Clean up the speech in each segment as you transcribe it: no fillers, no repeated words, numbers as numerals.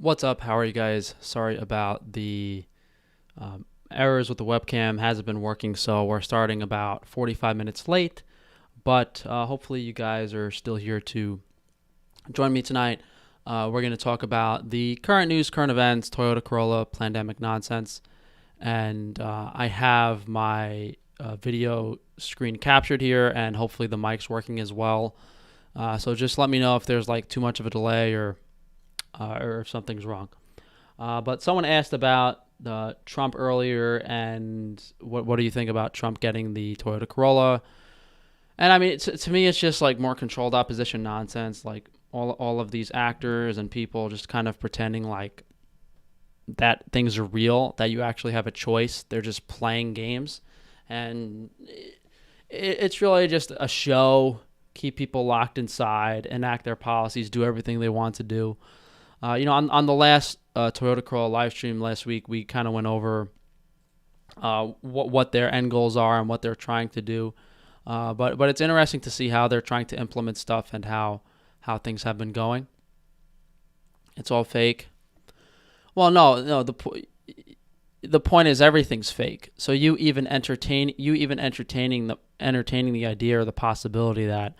What's up? How are you guys? Sorry about the errors with the webcam. Hasn't been working, so we're starting about 45 minutes late. But hopefully you guys are still here to join me tonight. We're going to talk about the current news, current events, Toyota Corolla, pandemic nonsense. And I have my video screen captured here, and hopefully the mic's working as well. So just let me know if there's like too much of a delay or if something's wrong. But someone asked about Trump earlier, and what do you think about Trump getting the Toyota Corolla? And I mean, to me, it's just like more controlled opposition nonsense. Like all of these actors and people just kind of pretending like that things are real, that you actually have a choice. They're just playing games, and it's really just a show. Keep people locked inside, enact their policies, do everything they want to do. On the last Toyota Corolla live stream last week, we kind of went over what their end goals are and what they're trying to do. But it's interesting to see how they're trying to implement stuff and how things have been going. It's all fake. Well, no. The point is everything's fake. So you even entertaining the idea or the possibility that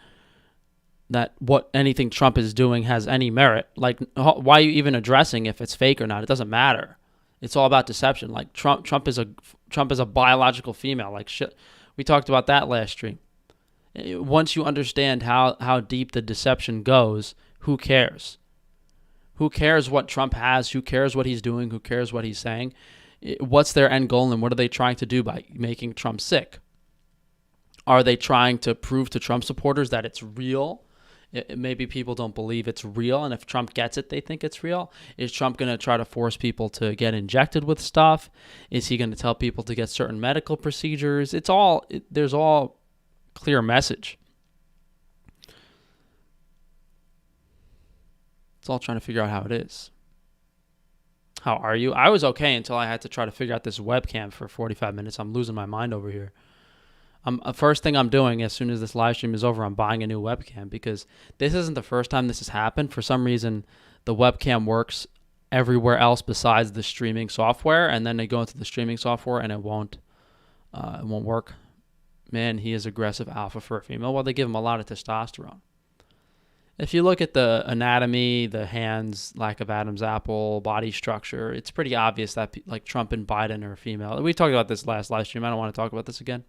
what anything Trump is doing has any merit. Like, why are you even addressing if it's fake or not? It doesn't matter. It's all about deception. Like Trump is a biological female. Like shit. We talked about that last stream. Once you understand how deep the deception goes, who cares? Who cares what Trump has? Who cares what he's doing? Who cares what he's saying? What's their end goal, and what are they trying to do by making Trump sick? Are they trying to prove to Trump supporters that it's real? Maybe people don't believe it's real, and if Trump gets it, they think it's real. Is Trump going to try to force people to get injected with stuff? Is he going to tell people to get certain medical procedures? There's all clear message. It's all trying to figure out how it is. How are you? I was okay until I had to try to figure out this webcam for 45 minutes. I'm losing my mind over here. First thing I'm doing as soon as this live stream is over, I'm buying a new webcam, because this isn't the first time this has happened. For some reason, the webcam works everywhere else besides the streaming software, and then they go into the streaming software and it won't work. Man, he is aggressive alpha for a female. Well, they give him a lot of testosterone. If you look at the anatomy, the hands, lack of Adam's apple, body structure, it's pretty obvious that like Trump and Biden are female. We talked about this last live stream. I don't want to talk about this again.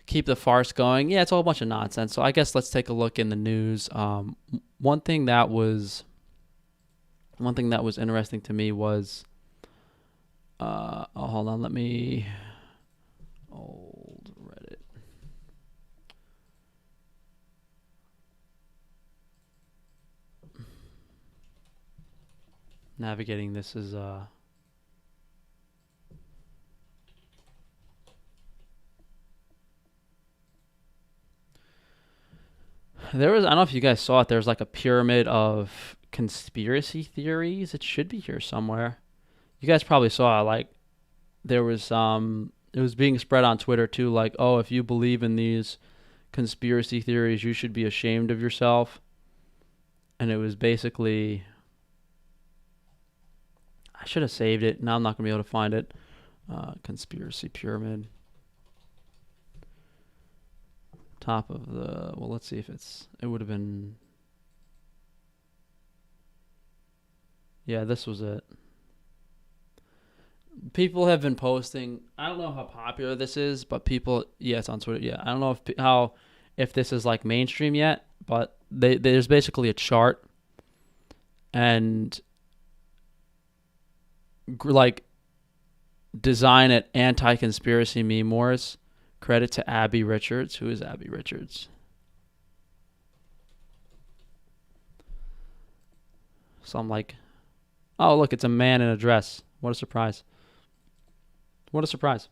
Keep the farce going. Yeah, it's all a bunch of nonsense. So I guess let's take a look in the news. One thing that was interesting to me was, hold on, let me old Reddit. Navigating this is I don't know if you guys saw it. There's like a pyramid of conspiracy theories. It should be here somewhere. You guys probably saw it. Like there was it was being spread on Twitter too. Like, oh, if you believe in these conspiracy theories, you should be ashamed of yourself. And it was basically, I should have saved it. Now I'm not gonna be able to find it. Conspiracy pyramid. Top of the, well, let's see if it would have been, yeah, this was it. People have been posting, I don't know how popular this is, but people, yeah, it's on Twitter. Yeah, I don't know if this is like mainstream yet, but there's basically a chart, and like design at anti-conspiracy meme wars. Credit to Abby Richards. Who is Abby Richards? So I'm like, oh, look, it's a man in a dress. What a surprise. What a surprise.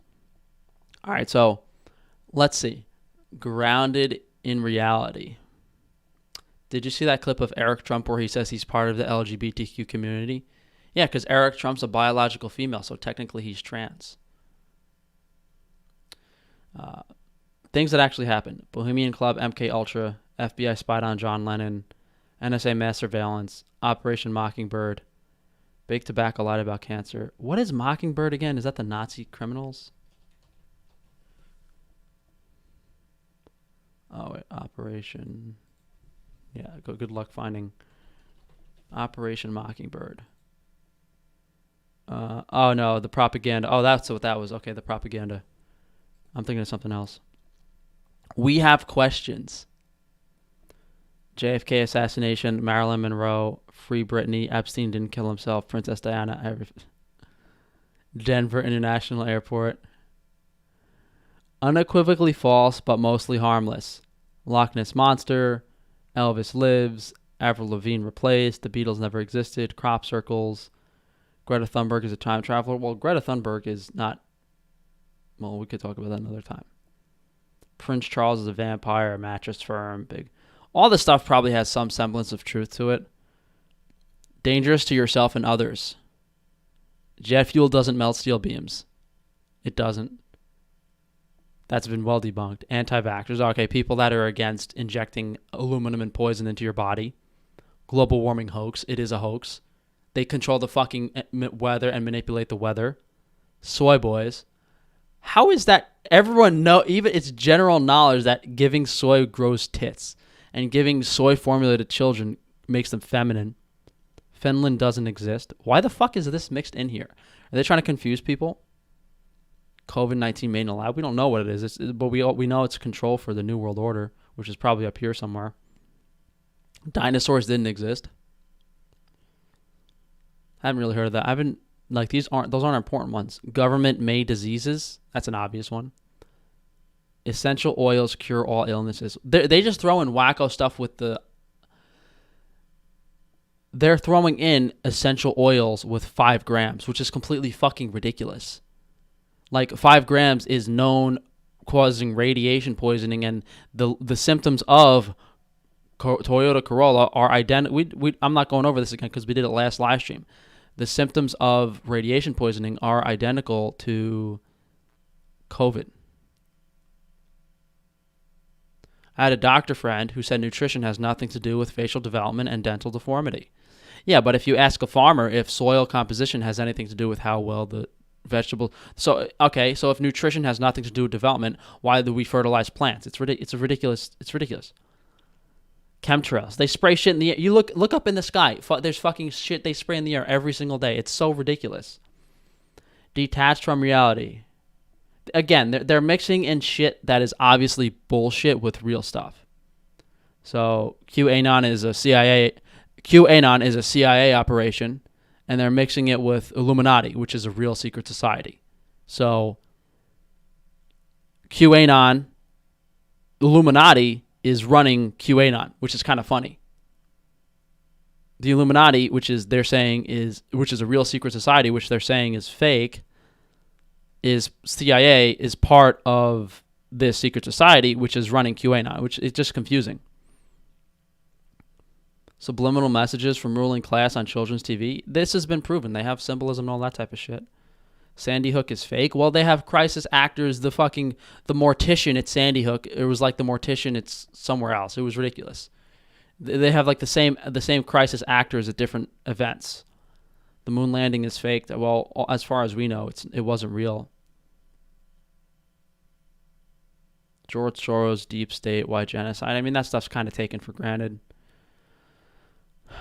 All right, so let's see. Grounded in reality. Did you see that clip of Eric Trump where he says he's part of the LGBTQ community? Yeah, because Eric Trump's a biological female, so technically he's trans. Things that actually happened. Bohemian Club, MK Ultra, FBI spied on John Lennon, NSA mass surveillance, Operation Mockingbird, Big Tobacco lied about cancer. What is Mockingbird again? Is that the Nazi criminals? Oh, wait. Operation. Yeah, good luck finding Operation Mockingbird. Oh, no, the propaganda. Oh, that's what that was. Okay, the propaganda. I'm thinking of something else. We have questions. JFK assassination, Marilyn Monroe, Free Britney, Epstein didn't kill himself, Princess Diana, Denver International Airport. Unequivocally false, but mostly harmless. Loch Ness Monster, Elvis lives, Avril Lavigne replaced, the Beatles never existed, crop circles, Greta Thunberg is a time traveler. Well, Greta Thunberg is not... Well, we could talk about that another time. Prince Charles is a vampire, a mattress firm, big... All this stuff probably has some semblance of truth to it. Dangerous to yourself and others. Jet fuel doesn't melt steel beams. It doesn't. That's been well debunked. Anti-vaxxers. Okay, people that are against injecting aluminum and poison into your body. Global warming hoax. It is a hoax. They control the fucking weather and manipulate the weather. Soy boys. How is that? Everyone know, even it's general knowledge that giving soy grows tits. And giving soy formula to children makes them feminine. Finland doesn't exist. Why the fuck is this mixed in here? Are they trying to confuse people? COVID-19 made in a lab. We don't know what it is, but we know it's control for the New World Order, which is probably up here somewhere. Dinosaurs didn't exist. I haven't really heard of that. Those aren't important ones. Government-made diseases. That's an obvious one. Essential oils cure all illnesses. They just throw in wacko stuff with the... They're throwing in essential oils with 5 grams, which is completely fucking ridiculous. Like 5 grams is known causing radiation poisoning, and the symptoms of Toyota Corolla are identical. I'm not going over this again because we did it last live stream. The symptoms of radiation poisoning are identical to COVID. I had a doctor friend who said nutrition has nothing to do with facial development and dental deformity. Yeah, but if you ask a farmer if soil composition has anything to do with how well the vegetable... So if nutrition has nothing to do with development, why do we fertilize plants? It's ridiculous. It's ridiculous. Chemtrails. They spray shit in the air. You look up in the sky. There's fucking shit they spray in the air every single day. It's so ridiculous. Detached from reality. Again, they're mixing in shit that is obviously bullshit with real stuff. So QAnon is a CIA operation, and they're mixing it with Illuminati, which is a real secret society. So QAnon, Illuminati is running QAnon, which is kind of funny. The Illuminati, which is a real secret society, which they're saying is fake, is CIA is part of this secret society, which is running QAnon, which is just confusing. Subliminal messages from ruling class on children's TV. This has been proven. They have symbolism and all that type of shit. Sandy Hook is fake. Well, they have crisis actors. The mortician at Sandy Hook. It was like the mortician. It's somewhere else. It was ridiculous. They have like the same crisis actors at different events. The moon landing is fake. Well, as far as we know, it wasn't real. George Soros, deep state, white genocide. I mean, that stuff's kind of taken for granted.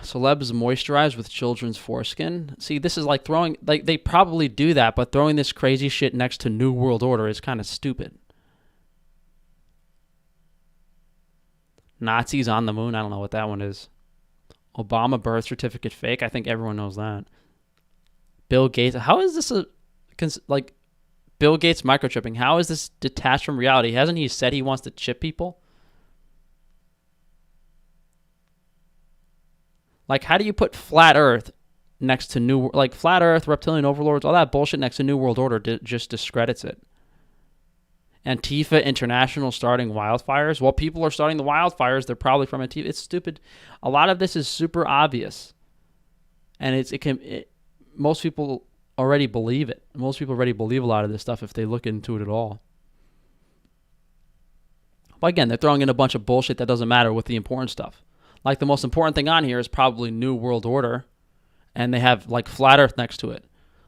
Celebs moisturize with children's foreskin. See, this is like they probably do that, but throwing this crazy shit next to New World Order is kind of stupid. Nazis on the moon. I don't know what that one is. Obama birth certificate fake. I think everyone knows that. Bill Gates. How is this Bill Gates microchipping? How is this detached from reality? Hasn't he said he wants to chip people? Like, how do you put flat Earth next to flat Earth, reptilian overlords, all that bullshit next to New World Order just discredits it. Antifa International starting wildfires. Well, people are starting the wildfires. They're probably from Antifa. It's stupid. A lot of this is super obvious, and most people already believe it. Most people already believe a lot of this stuff if they look into it at all. But again, they're throwing in a bunch of bullshit that doesn't matter with the important stuff. Like the most important thing on here is probably New World Order and they have like flat Earth next to it.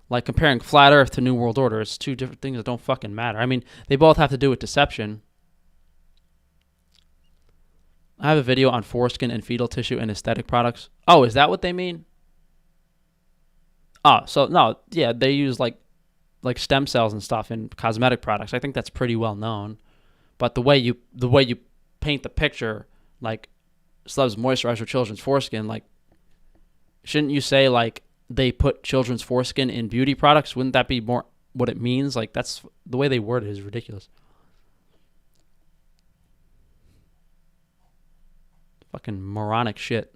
Like comparing flat Earth to New World Order, it's two different things that don't fucking matter. I mean, they both have to do with deception. I have a video on foreskin and fetal tissue and aesthetic products. Oh, is that what they mean? Oh, so no, yeah, they use like stem cells and stuff in cosmetic products. I think that's pretty well known. But the way you paint the picture, like celebs moisturize for children's foreskin, like shouldn't you say like they put children's foreskin in beauty products? Wouldn't that be more what it means? Like that's the way they word it is ridiculous. Fucking moronic shit.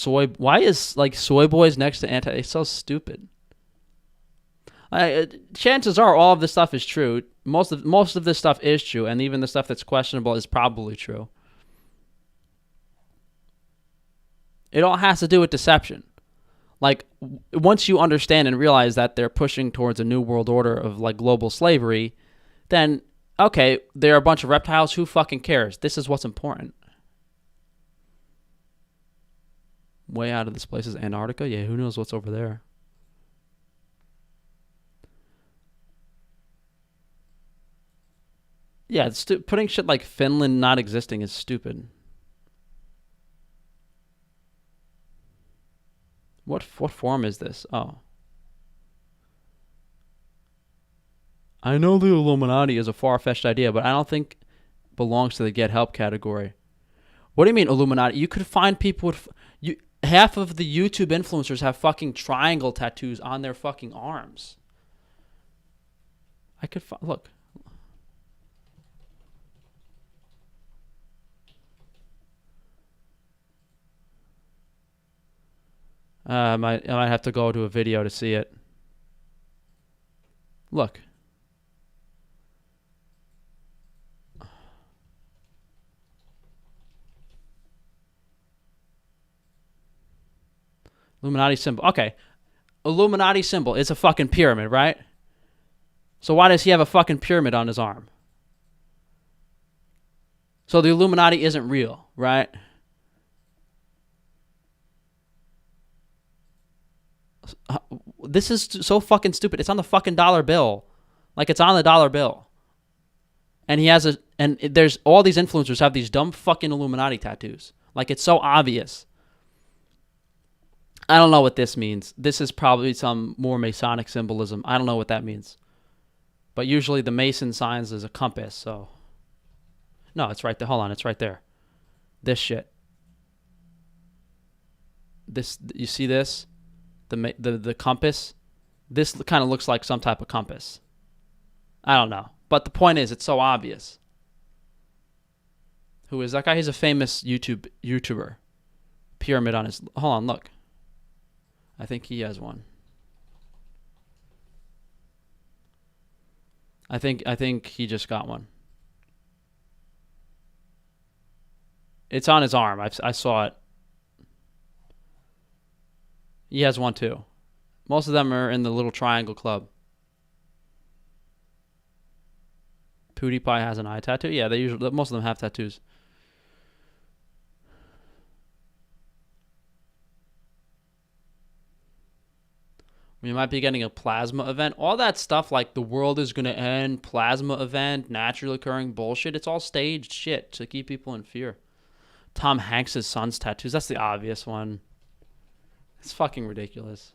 Why is like soy boys next to anti? It's so stupid. Chances are all of this stuff is true. Most of this stuff is true, and even the stuff that's questionable is probably true. It all has to do with deception. Like once you understand and realize that they're pushing towards a new world order of like global slavery, then okay, there are a bunch of reptiles. Who fucking cares? This is what's important. Way out of this place is Antarctica. Yeah, who knows what's over there? Yeah, putting shit like Finland not existing is stupid. What form is this? Oh. I know the Illuminati is a far-fetched idea, but I don't think it belongs to the get help category. What do you mean Illuminati? You could find people with... half of the YouTube influencers have fucking triangle tattoos on their fucking arms. I could find... Look. I might have to go to a video to see it. Look. Illuminati symbol. Okay. Illuminati symbol is a fucking pyramid, right? So why does he have a fucking pyramid on his arm? So the Illuminati isn't real, right? This is so fucking stupid. It's on the fucking dollar bill. Like it's on the dollar bill. And there's all these influencers have these dumb fucking Illuminati tattoos. Like it's so obvious. I don't know what this means. This is probably some more Masonic symbolism. I don't know what that means. But usually the Mason signs is a compass, so. No, it's right there. Hold on, it's right there. This shit. This, you see this? The compass? This kind of looks like some type of compass. I don't know. But the point is, it's so obvious. Who is that guy? He's a famous YouTuber. Pyramid on his... Hold on, look. I think he has one. I think he just got one. It's on his arm. I saw it. He has one too. Most of them are in the little triangle club. PewDiePie has an eye tattoo. Yeah, most of them have tattoos. We might be getting a plasma event. All that stuff like the world is going to end, plasma event, naturally occurring bullshit. It's all staged shit to keep people in fear. Tom Hanks' son's tattoos. That's the obvious one. It's fucking ridiculous.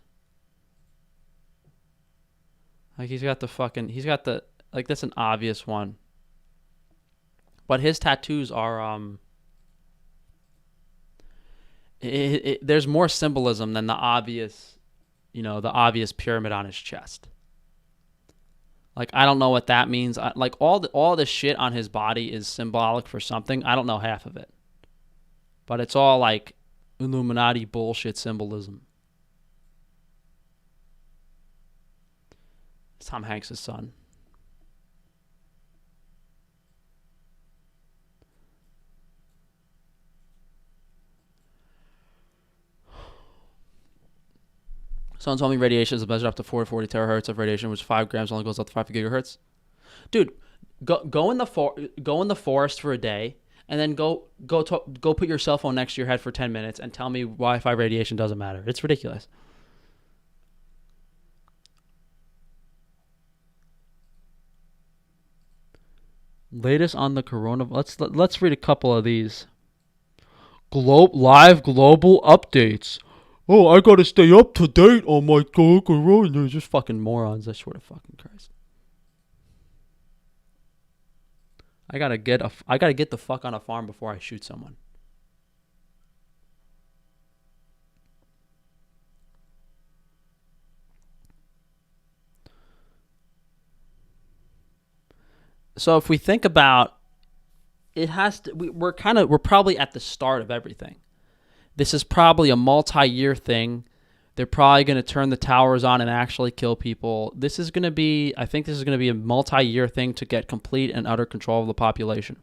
Like like that's an obvious one. But his tattoos are there's more symbolism than the obvious, the obvious pyramid on his chest. Like I don't know what that means. Like all the shit on his body is symbolic for something. I don't know half of it. But it's all like Illuminati bullshit symbolism. It's Tom Hanks' son. Someone told me radiation is measured up to 440 terahertz of radiation, which 5 grams only goes up to 5 gigahertz. Dude, go in the forest for a day and then go put your cell phone next to your head for 10 minutes and tell me Wi-Fi radiation doesn't matter. It's ridiculous. Latest on the corona. Let's read a couple of these. Live global updates. Oh, I gotta stay up to date on my corona. They're just fucking morons. I swear to fucking Christ. I gotta get the fuck on a farm before I shoot someone. So if we think about it, we're probably at the start of everything. This is probably a multi-year thing. They're probably going to turn the towers on and actually kill people. I think this is going to be a multi-year thing to get complete and utter control of the population.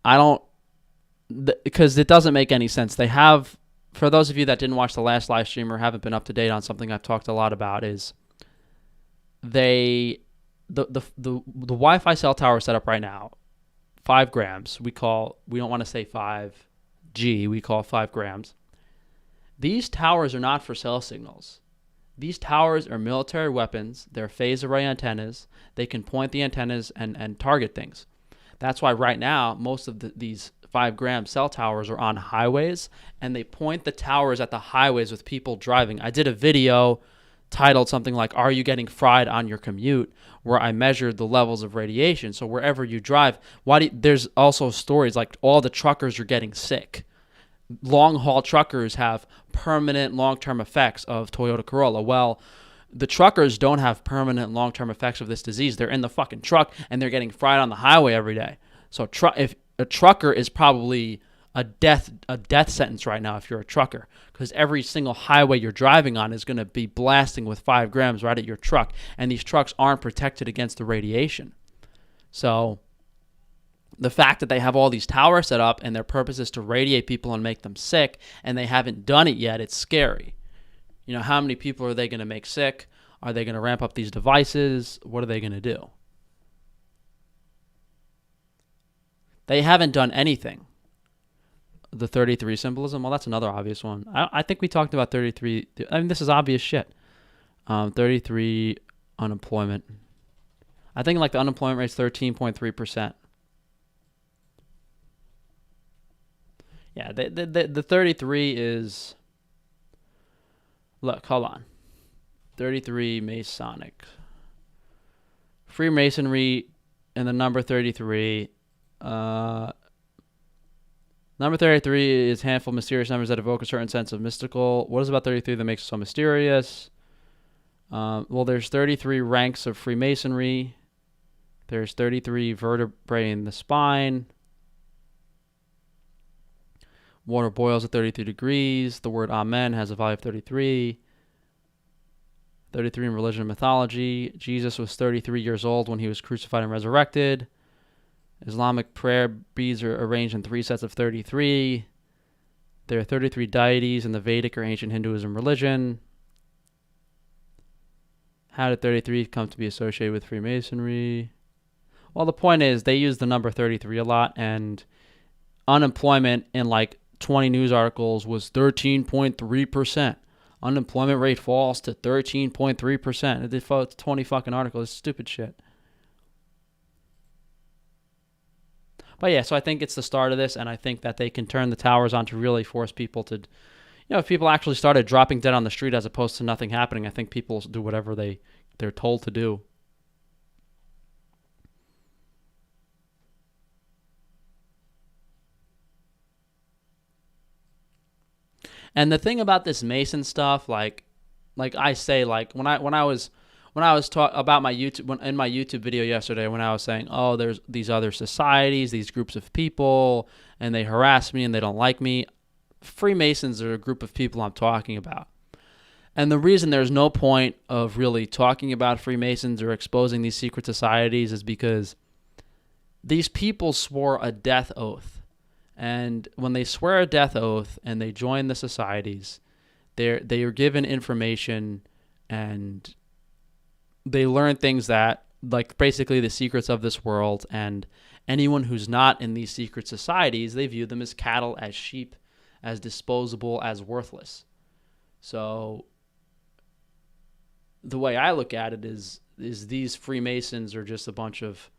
Because it doesn't make any sense. They have, for those of you that didn't watch the last live stream or haven't been up to date on something I've talked a lot about, is the Wi-Fi cell tower set up right now, 5 grams. We don't want to say 5G, we call it 5 grams. These towers are not for cell signals. These towers are military weapons. They're phased array antennas. They can point the antennas and target things. That's why right now, most of these 5-gram cell towers are on highways, and they point the towers at the highways with people driving. I did a video titled something like, "Are you getting fried on your commute?" where I measured the levels of radiation. So wherever you drive, there's also stories like all the truckers are getting sick. Long-haul truckers have permanent long-term effects of Toyota Corolla. Well, the truckers don't have permanent long-term effects of this disease. They're in the fucking truck, and they're getting fried on the highway every day. So if a trucker is probably a death sentence right now if you're a trucker, because every single highway you're driving on is going to be blasting with 5 grams right at your truck, and these trucks aren't protected against the radiation. So the fact that they have all these towers set up and their purpose is to radiate people and make them sick, and they haven't done it yet, it's scary. How many people are they going to make sick? Are they going to ramp up these devices? What are they going to do? They haven't done anything. The 33 symbolism, well, that's another obvious one. I think we talked about 33. I mean, this is obvious shit. 33 unemployment. I think the unemployment rate's 13.3%. Yeah, the 33 is... Look, hold on. 33 Masonic. Freemasonry and the number 33... Number 33 is a handful of mysterious numbers that evoke a certain sense of mystical. What is about 33 that makes it so mysterious? There's 33 ranks of Freemasonry. There's 33 vertebrae in the spine. Water boils at 33 degrees. The word Amen has a value of 33. 33 in religion and mythology. Jesus was 33 years old when he was crucified and resurrected. Islamic prayer beads are arranged in 3 sets of 33. There are 33 deities in the Vedic or ancient Hinduism religion. How did 33 come to be associated with Freemasonry? Well, the point is they use the number 33 a lot, and unemployment in 20 news articles was 13.3%. Unemployment rate falls to 13.3%. It's 20 fucking articles. It's stupid shit. But yeah, so I think it's the start of this, and I think that they can turn the towers on to really force people to, if people actually started dropping dead on the street as opposed to nothing happening, I think people do whatever they're told to do. And the thing about this Mason stuff, like I say, when I was talking about my YouTube video yesterday, when I was saying, oh, there's these other societies, these groups of people, and they harass me and they don't like me. Freemasons are a group of people I'm talking about. And the reason there's no point of really talking about Freemasons or exposing these secret societies is because these people swore a death oath. And when they swear a death oath and they join the societies, they are given information and they learn things that, basically the secrets of this world, and Anyone who's not in these secret societies, they view them as cattle, as sheep, as disposable, as worthless. So the way I look at it is these Freemasons are just a bunch of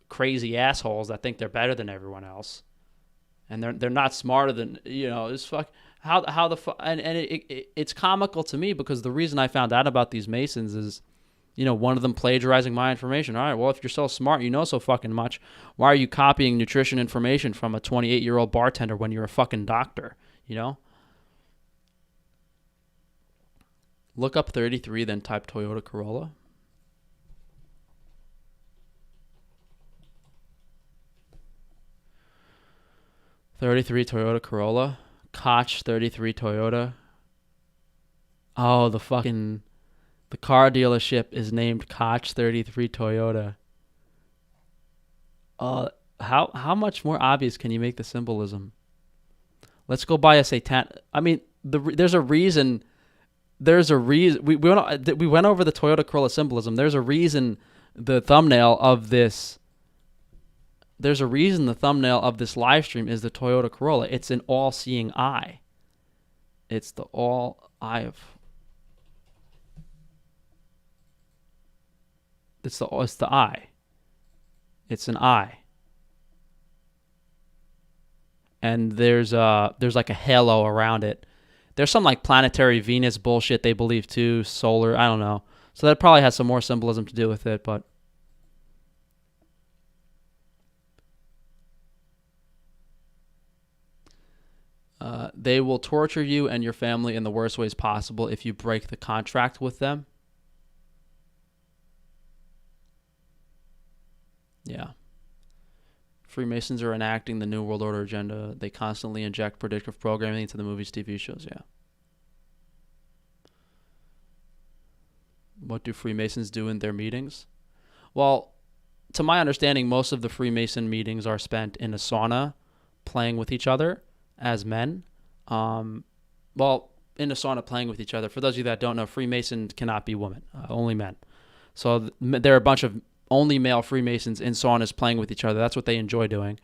crazy assholes that think they're better than everyone else, and they're not smarter than, this fuck. How the fuck, and it's comical to me, because the reason I found out about these Masons is, one of them plagiarizing my information. All right, well, if you're so smart, you know so fucking much, why are you copying nutrition information from a 28-year-old bartender when you're a fucking doctor? Look up 33, then type Toyota Corolla. '33 Toyota Corolla. Koch 33 Toyota. Oh, the car dealership is named Koch 33 Toyota. How much more obvious can you make the symbolism? Let's go buy a Satan. I mean, there's a reason. There's a reason. We went over the Toyota Corolla symbolism. There's a reason the thumbnail of this. There's a reason the thumbnail of this live stream is the Toyota Corolla. It's an all-seeing eye. It's the eye of. It's the eye. It's an eye. And there's like a halo around it. There's some like planetary Venus bullshit they believe too, solar, I don't know. So that probably has some more symbolism to do with it, but they will torture you and your family in the worst ways possible if you break the contract with them. Yeah. Freemasons are enacting the New World Order agenda. They constantly inject predictive programming into the movies, TV shows. Yeah. What do Freemasons do in their meetings? Well, to my understanding, most of the Freemason meetings are spent in a sauna, playing with each other as men. In a sauna, playing with each other. For those of you that don't know, Freemasons cannot be women, only men. So there are a bunch of only male Freemasons in saunas playing with each other. That's what they enjoy doing.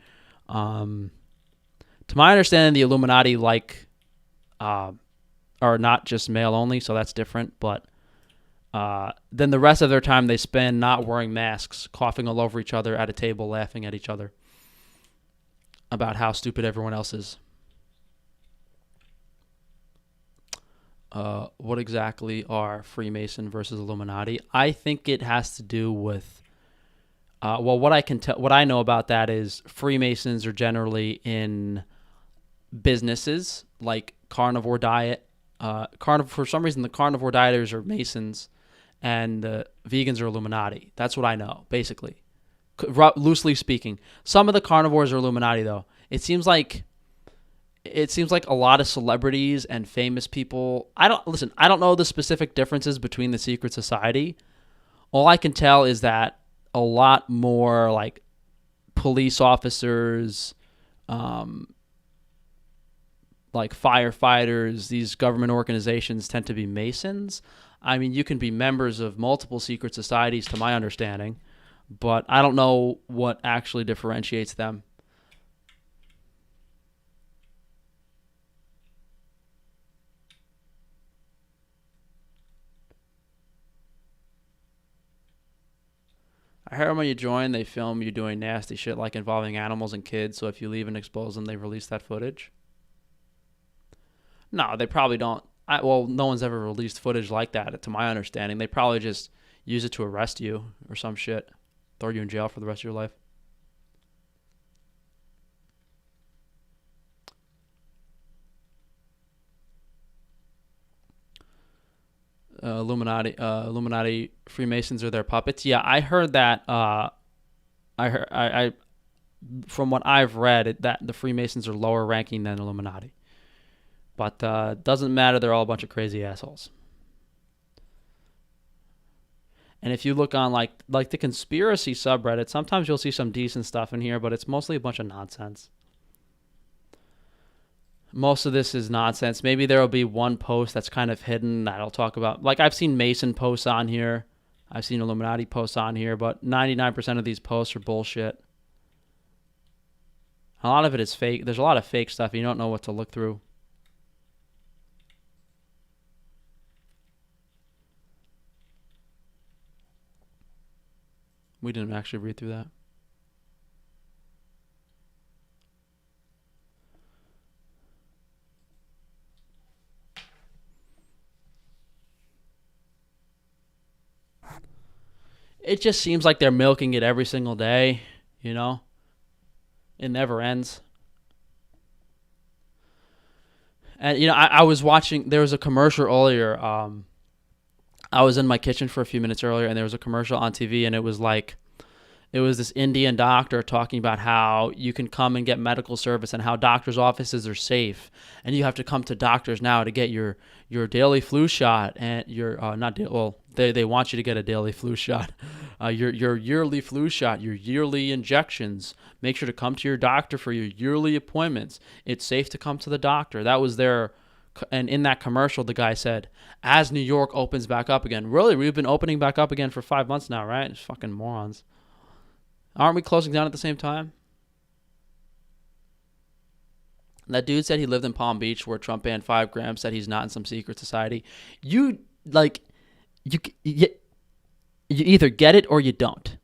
To my understanding, the Illuminati are not just male only, so that's different. But then the rest of their time they spend not wearing masks, coughing all over each other at a table, laughing at each other about how stupid everyone else is. What exactly are Freemason versus Illuminati? I think it has to do with what I can tell. What I know about that is Freemasons are generally in businesses like carnivore diet. For some reason, the carnivore dieters are Masons, and the vegans are Illuminati. That's what I know, basically, loosely speaking. Some of the carnivores are Illuminati, though. It seems like a lot of celebrities and famous people. I don't know the specific differences between the secret society. All I can tell is that a lot more like police officers, like firefighters, these government organizations tend to be Masons. I mean, you can be members of multiple secret societies, to my understanding, but I don't know what actually differentiates them. I heard when you join, they film you doing nasty shit like involving animals and kids, so if you leave and expose them, they release that footage. No, they probably don't. No one's ever released footage like that, to my understanding. They probably just use it to arrest you or some shit. Throw you in jail for the rest of your life. Illuminati Freemasons are their puppets. Yeah, I heard that. From what I've read, that the Freemasons are lower ranking than Illuminati. But doesn't matter. They're all a bunch of crazy assholes. And if you look on like the conspiracy subreddit, sometimes you'll see some decent stuff in here, but it's mostly a bunch of nonsense. Most of this is nonsense. Maybe there will be one post that's kind of hidden that I'll talk about. Like, I've seen Mason posts on here. I've seen Illuminati posts on here, but 99% of these posts are bullshit. A lot of it is fake. There's a lot of fake stuff. You don't know what to look through. We didn't actually read through that. It just seems like they're milking it every single day, you know? It never ends. And, I was watching, there was a commercial earlier. I was in my kitchen for a few minutes earlier, and there was a commercial on TV, and it was this Indian doctor talking about how you can come and get medical service and how doctors' offices are safe, and you have to come to doctors now to get your daily flu shot and they want you to get a daily flu shot, your yearly flu shot, your yearly injections. Make sure to come to your doctor for your yearly appointments. It's safe to come to the doctor. That was their. And in that commercial, the guy said, as New York opens back up again. Really, we've been opening back up again for 5 months now, right? It's fucking morons. Aren't we closing down at the same time? That dude said he lived in Palm Beach where Trump banned 5 grams, said he's not in some secret society. You either get it or you don't.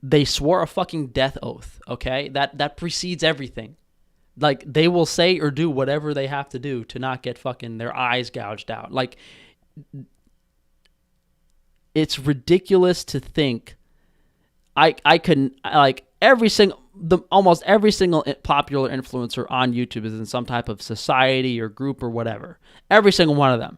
They swore a fucking death oath, okay? That precedes everything. Like, they will say or do whatever they have to do to not get fucking their eyes gouged out. Like, it's ridiculous to think I couldn't, like, almost every single popular influencer on YouTube is in some type of society or group or whatever. Every single one of them.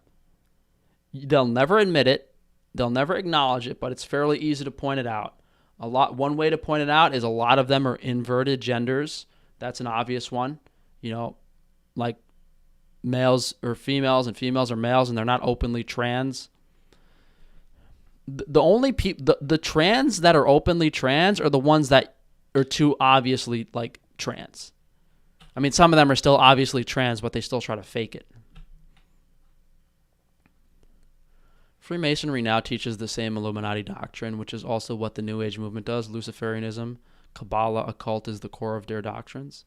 They'll never admit it. They'll never acknowledge it, but it's fairly easy to point it out. One way to point it out is a lot of them are inverted genders. That's an obvious one. Like males are females and females are males, and they're not openly trans. The only the trans that are openly trans are the ones that are too obviously like trans. I mean, some of them are still obviously trans, but they still try to fake it. Freemasonry now teaches the same Illuminati doctrine, which is also what the New Age movement does. Luciferianism, Kabbalah, occult is the core of their doctrines.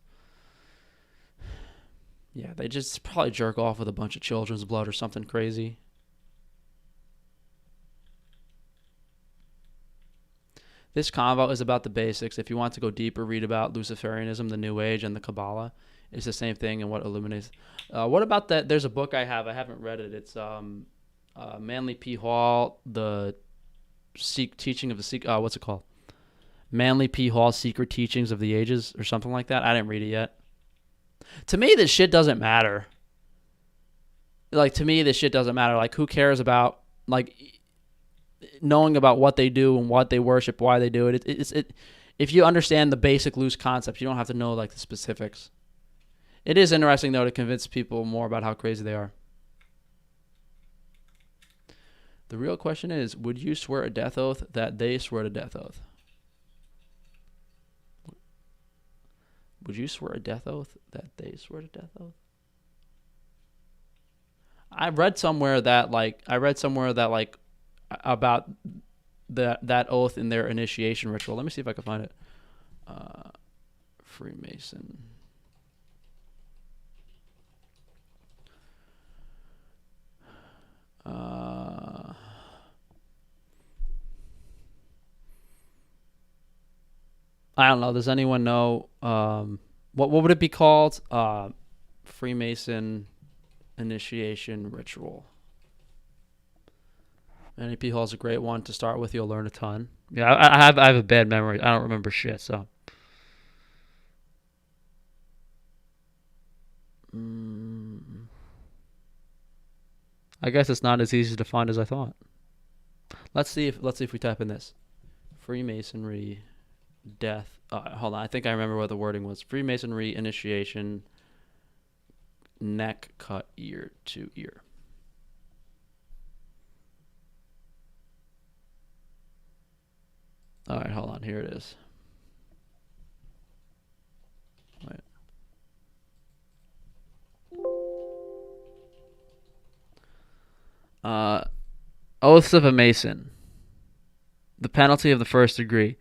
Yeah, they just probably jerk off with a bunch of children's blood or something crazy. This convo is about the basics. If you want to go deeper, read about Luciferianism, the New Age, and the Kabbalah. It's the same thing and what illuminates. What about that? There's a book I have. I haven't read it. It's Manly P. Hall, the teaching of the what's it called? Manly P. Hall, Secret Teachings of the Ages, or something like that. I didn't read it yet. To me, this shit doesn't matter. Like, to me, this shit doesn't matter. Like, who cares about, like, knowing about what they do and what they worship, why they do it. If you understand the basic loose concepts, you don't have to know, like, the specifics. It is interesting, though, to convince people more about how crazy they are. The real question is, would you swear a death oath that they swear a death oath? Would you swear a death oath that they swear a death oath? I read somewhere that about that oath in their initiation ritual. Let me see if I can find it. Freemason. I don't know. Does anyone know what would it be called? Freemason initiation ritual. NAP Hall is a great one to start with. You'll learn a ton. Yeah, I have a bad memory. I don't remember shit. So. I guess it's not as easy to find as I thought. Let's see if we type in this Freemasonry death. Hold on, I think I remember what the wording was. Freemasonry initiation, neck cut ear to ear. All right, hold on. Here it is. Wait. Oaths of a Mason. The penalty of the first degree.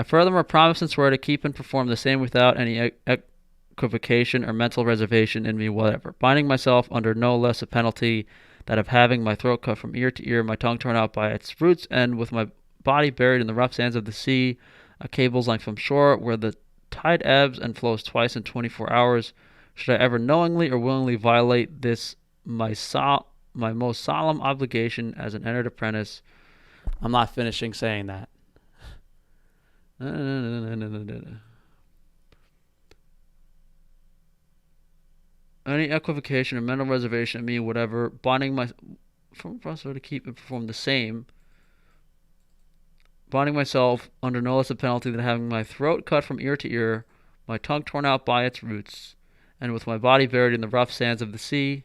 I furthermore promise and swear to keep and perform the same without any equivocation or mental reservation in me whatever, binding myself under no less a penalty that of having my throat cut from ear to ear, my tongue torn out by its roots, and with my body buried in the rough sands of the sea, a cable's length from shore, where the tide ebbs and flows twice in 24 hours. Should I ever knowingly or willingly violate this my most solemn obligation as an entered apprentice. I'm not finishing saying that. Any equivocation or mental reservation in me, whatever, binding my from process to keep and perform the same, binding myself under no less a penalty than having my throat cut from ear to ear, my tongue torn out by its roots, and with my body buried in the rough sands of the sea.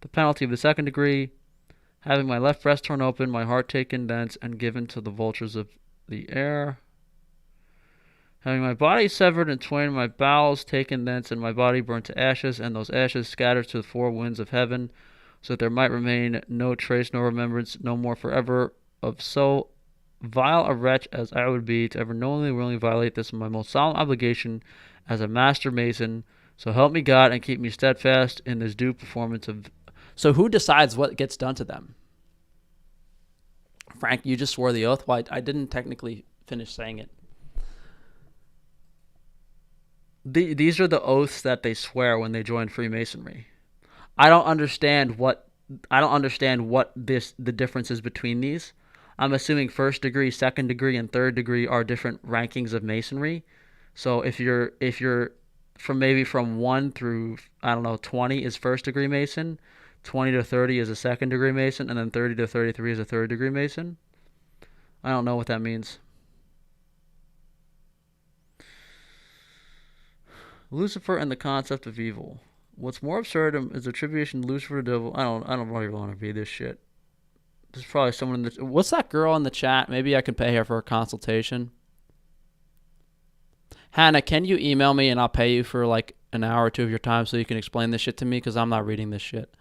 The penalty of the second degree, having my left breast torn open, my heart taken thence and given to the vultures of the air. Having my body severed in twain, my bowels taken thence, and my body burnt to ashes, and those ashes scattered to the four winds of heaven, so that there might remain no trace, no remembrance, no more forever of so vile a wretch as I would be to ever knowingly or willingly violate this my most solemn obligation as a master mason. So help me God and keep me steadfast in this due performance of. So who decides what gets done to them? Frank, you just swore the oath. Well, I didn't technically finish saying it. These are the oaths that they swear when they join Freemasonry. I don't understand what the difference is between these. I'm assuming first degree, second degree, and third degree are different rankings of Masonry. So if you're from 1 through 20 is first degree Mason, 20 to 30 is a second degree Mason, and then 30 to 33 is a third degree Mason. I don't know what that means. Lucifer and the concept of evil. What's more absurd is attribution to Lucifer to the devil. I don't really want to read this shit. There's probably someone in the. What's that girl in the chat? Maybe I can pay her for a consultation. Hannah, can you email me and I'll pay you for like an hour or two of your time so you can explain this shit to me, because I'm not reading this shit.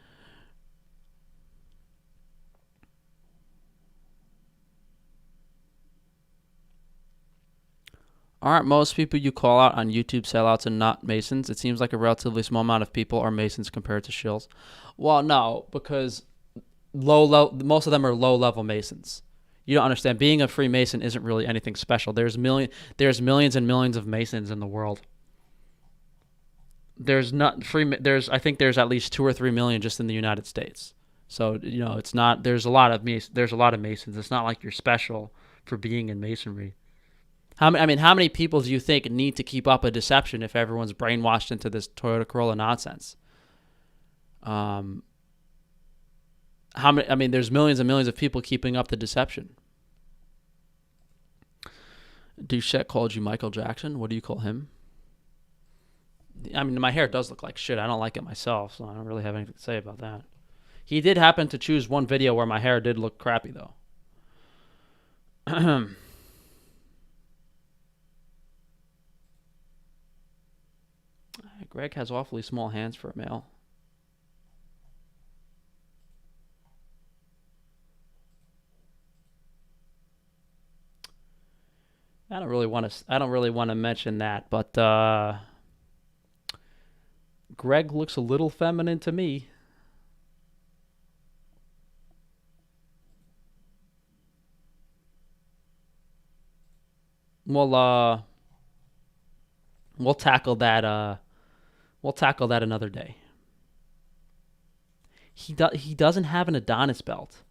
Aren't most people you call out on YouTube sellouts and not Masons? It seems like a relatively small amount of people are Masons compared to shills. Well, no, because most of them are low-level Masons. You don't understand. Being a Freemason isn't really anything special. There's millions and millions of Masons in the world. I think there's at least 2 or 3 million just in the United States. So, it's not. There's a lot of Masons. It's not like you're special for being in Masonry. How many people do you think need to keep up a deception if everyone's brainwashed into this Toyota Corolla nonsense? There's millions and millions of people keeping up the deception. Duchette called you Michael Jackson. What do you call him? My hair does look like shit. I don't like it myself, so I don't really have anything to say about that. He did happen to choose one video where my hair did look crappy, though. Greg has awfully small hands for a male. I don't really want to mention that, but Greg looks a little feminine to me. Well, we'll tackle that. We'll tackle that another day. He doesn't have an Adonis belt.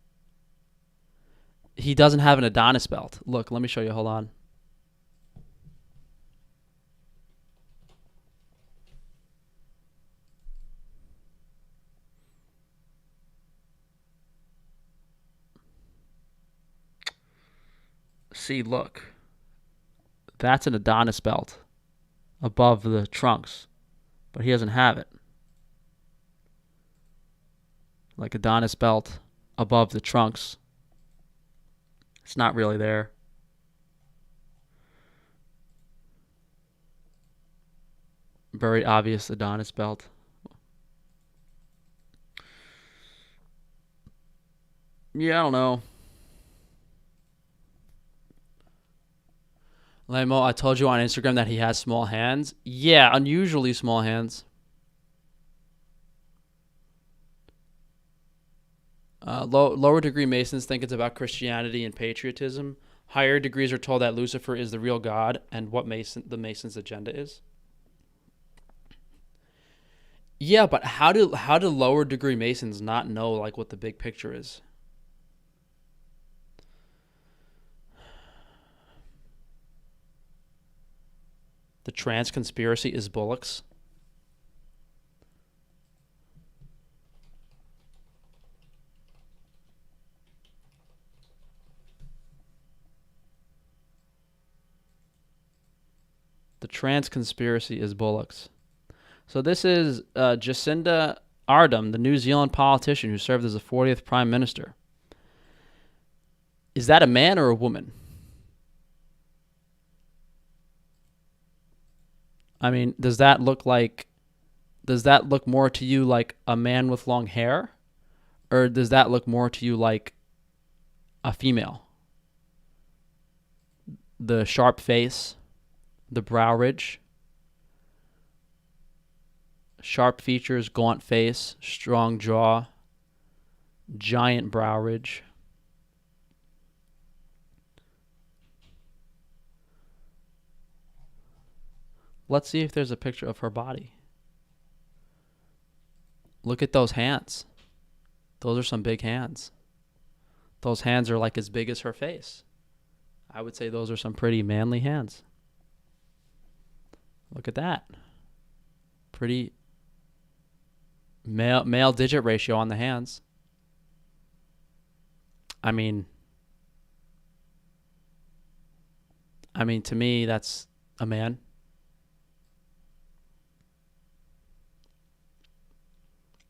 He doesn't have an Adonis belt. Look, let me show you. Hold on. See, look. That's an Adonis belt above the trunks. But he doesn't have it. Like Adonis belt above the trunks. It's not really there. Very obvious Adonis belt. Yeah, I don't know. Lamo, I told you on Instagram that he has small hands. Yeah, unusually small hands. Lower degree Masons think it's about Christianity and patriotism. Higher degrees are told that Lucifer is the real God and what the Masons' agenda is. Yeah, but how do lower degree Masons not know like what the big picture is? The trans conspiracy is bullocks. The trans conspiracy is bullocks. So this is Jacinda Ardern, the New Zealand politician who served as the 40th Prime Minister. Is that a man or a woman? I mean, does that look more to you like a man with long hair? Or does that look more to you like a female? The sharp face, the brow ridge, sharp features, gaunt face, strong jaw, giant brow ridge. Let's see if there's a picture of her body. Look at those hands. Those are some big hands. Those hands are like as big as her face. I would say those are some pretty manly hands. Look at that. Pretty male digit ratio on the hands. I mean, to me, that's a man.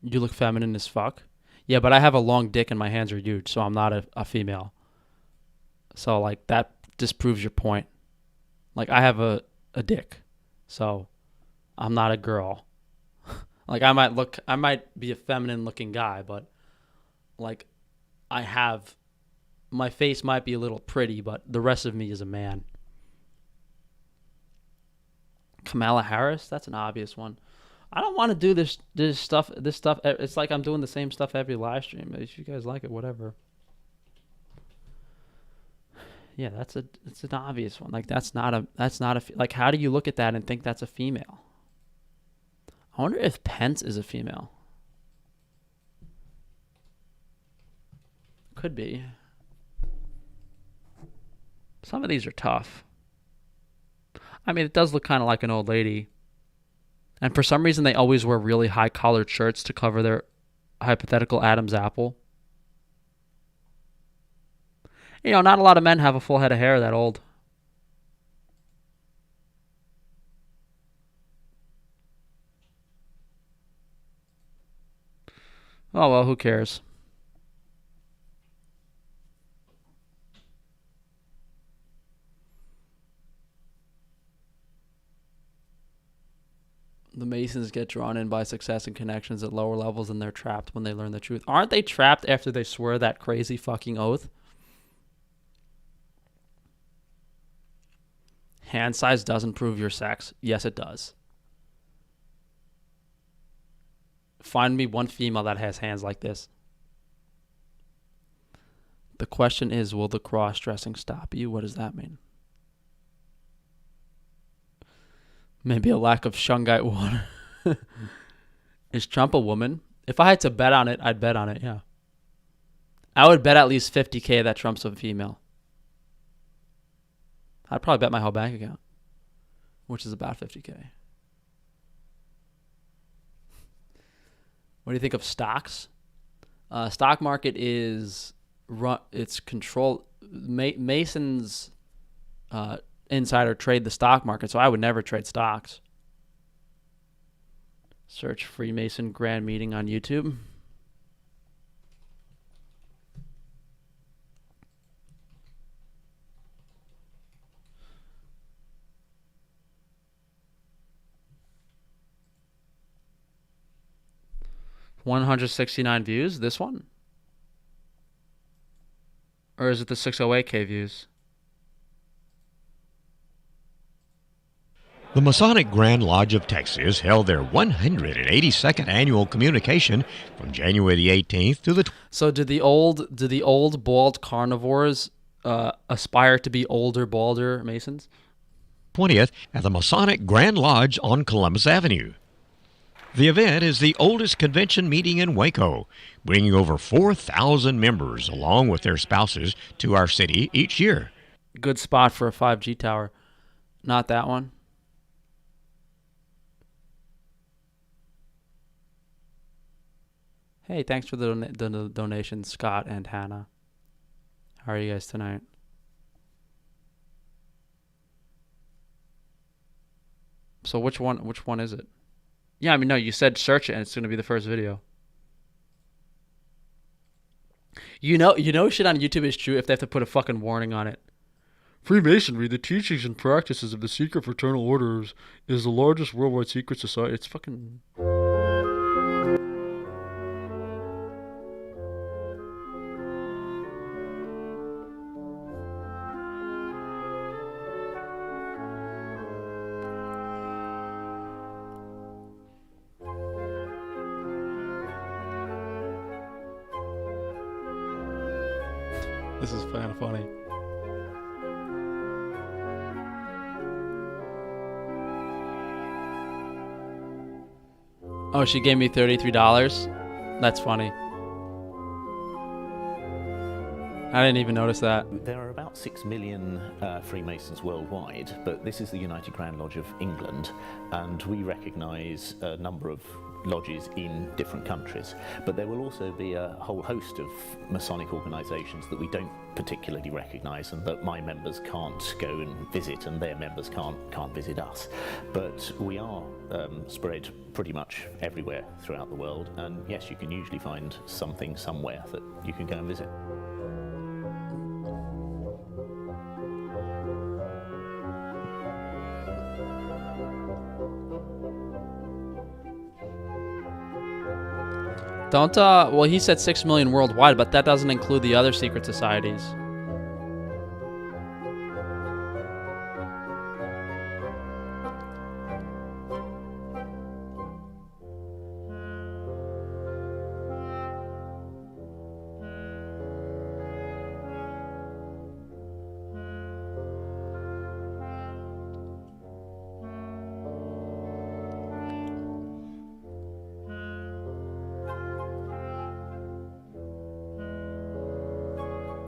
You look feminine as fuck. Yeah, but I have a long dick and my hands are huge, so I'm not a female. So, like, that disproves your point. Like, I have a dick, so I'm not a girl. Like, I might be a feminine looking guy, but, like, my face might be a little pretty, but the rest of me is a man. Kamala Harris, that's an obvious one. I don't want to do this stuff. It's like I'm doing the same stuff every live stream. If you guys like it, whatever. Yeah, it's an obvious one. Like that's not a like. How do you look at that and think that's a female? I wonder if Pence is a female. Could be. Some of these are tough. I mean, it does look kind of like an old lady. And for some reason, they always wear really high collared shirts to cover their hypothetical Adam's apple. You know, not a lot of men have a full head of hair that old. Oh, well, who cares? The Masons get drawn in by success and connections at lower levels, and they're trapped when they learn the truth. Aren't they trapped after they swear that crazy fucking oath? Hand size doesn't prove your sex. Yes, it does. Find me one female that has hands like this. The question is, will the cross-dressing stop you? What does that mean? Maybe a lack of shungite water. Is Trump a woman? If I had to bet on it, I'd bet on it, yeah. I would bet at least $50K that Trump's a female. I'd probably bet my whole bank account, which is about $50K. What do you think of stocks? Stock market is it's controlled. Masons insider trade the stock market, so I would never trade stocks. Search Freemason Grand Meeting on YouTube. $169 views. This one, or is it the 608K views? The Masonic Grand Lodge of Texas held their 182nd annual communication from January the 18th to the... So did the old bald carnivores aspire to be older, balder Masons? 20th at the Masonic Grand Lodge on Columbus Avenue. The event is the oldest convention meeting in Waco, bringing over 4,000 members along with their spouses to our city each year. Good spot for a 5G tower. Not that one. Hey, thanks for the donation, Scott and Hannah. How are you guys tonight? So which one is it? Yeah, I mean, no, you said search it and it's going to be the first video. You know shit on YouTube is true if they have to put a fucking warning on it. Freemasonry, the teachings and practices of the secret fraternal orders, is the largest worldwide secret society. It's fucking... This is kind of funny. Oh, she gave me $33? That's funny. I didn't even notice that. There are about 6 million Freemasons worldwide, but this is the United Grand Lodge of England, and we recognise a number of lodges in different countries. But there will also be a whole host of Masonic organisations that we don't particularly recognise and that my members can't go and visit and their members can't visit us. But we are spread pretty much everywhere throughout the world, and yes, you can usually find something somewhere that you can go and visit. Well, he said 6 million worldwide, but that doesn't include the other secret societies.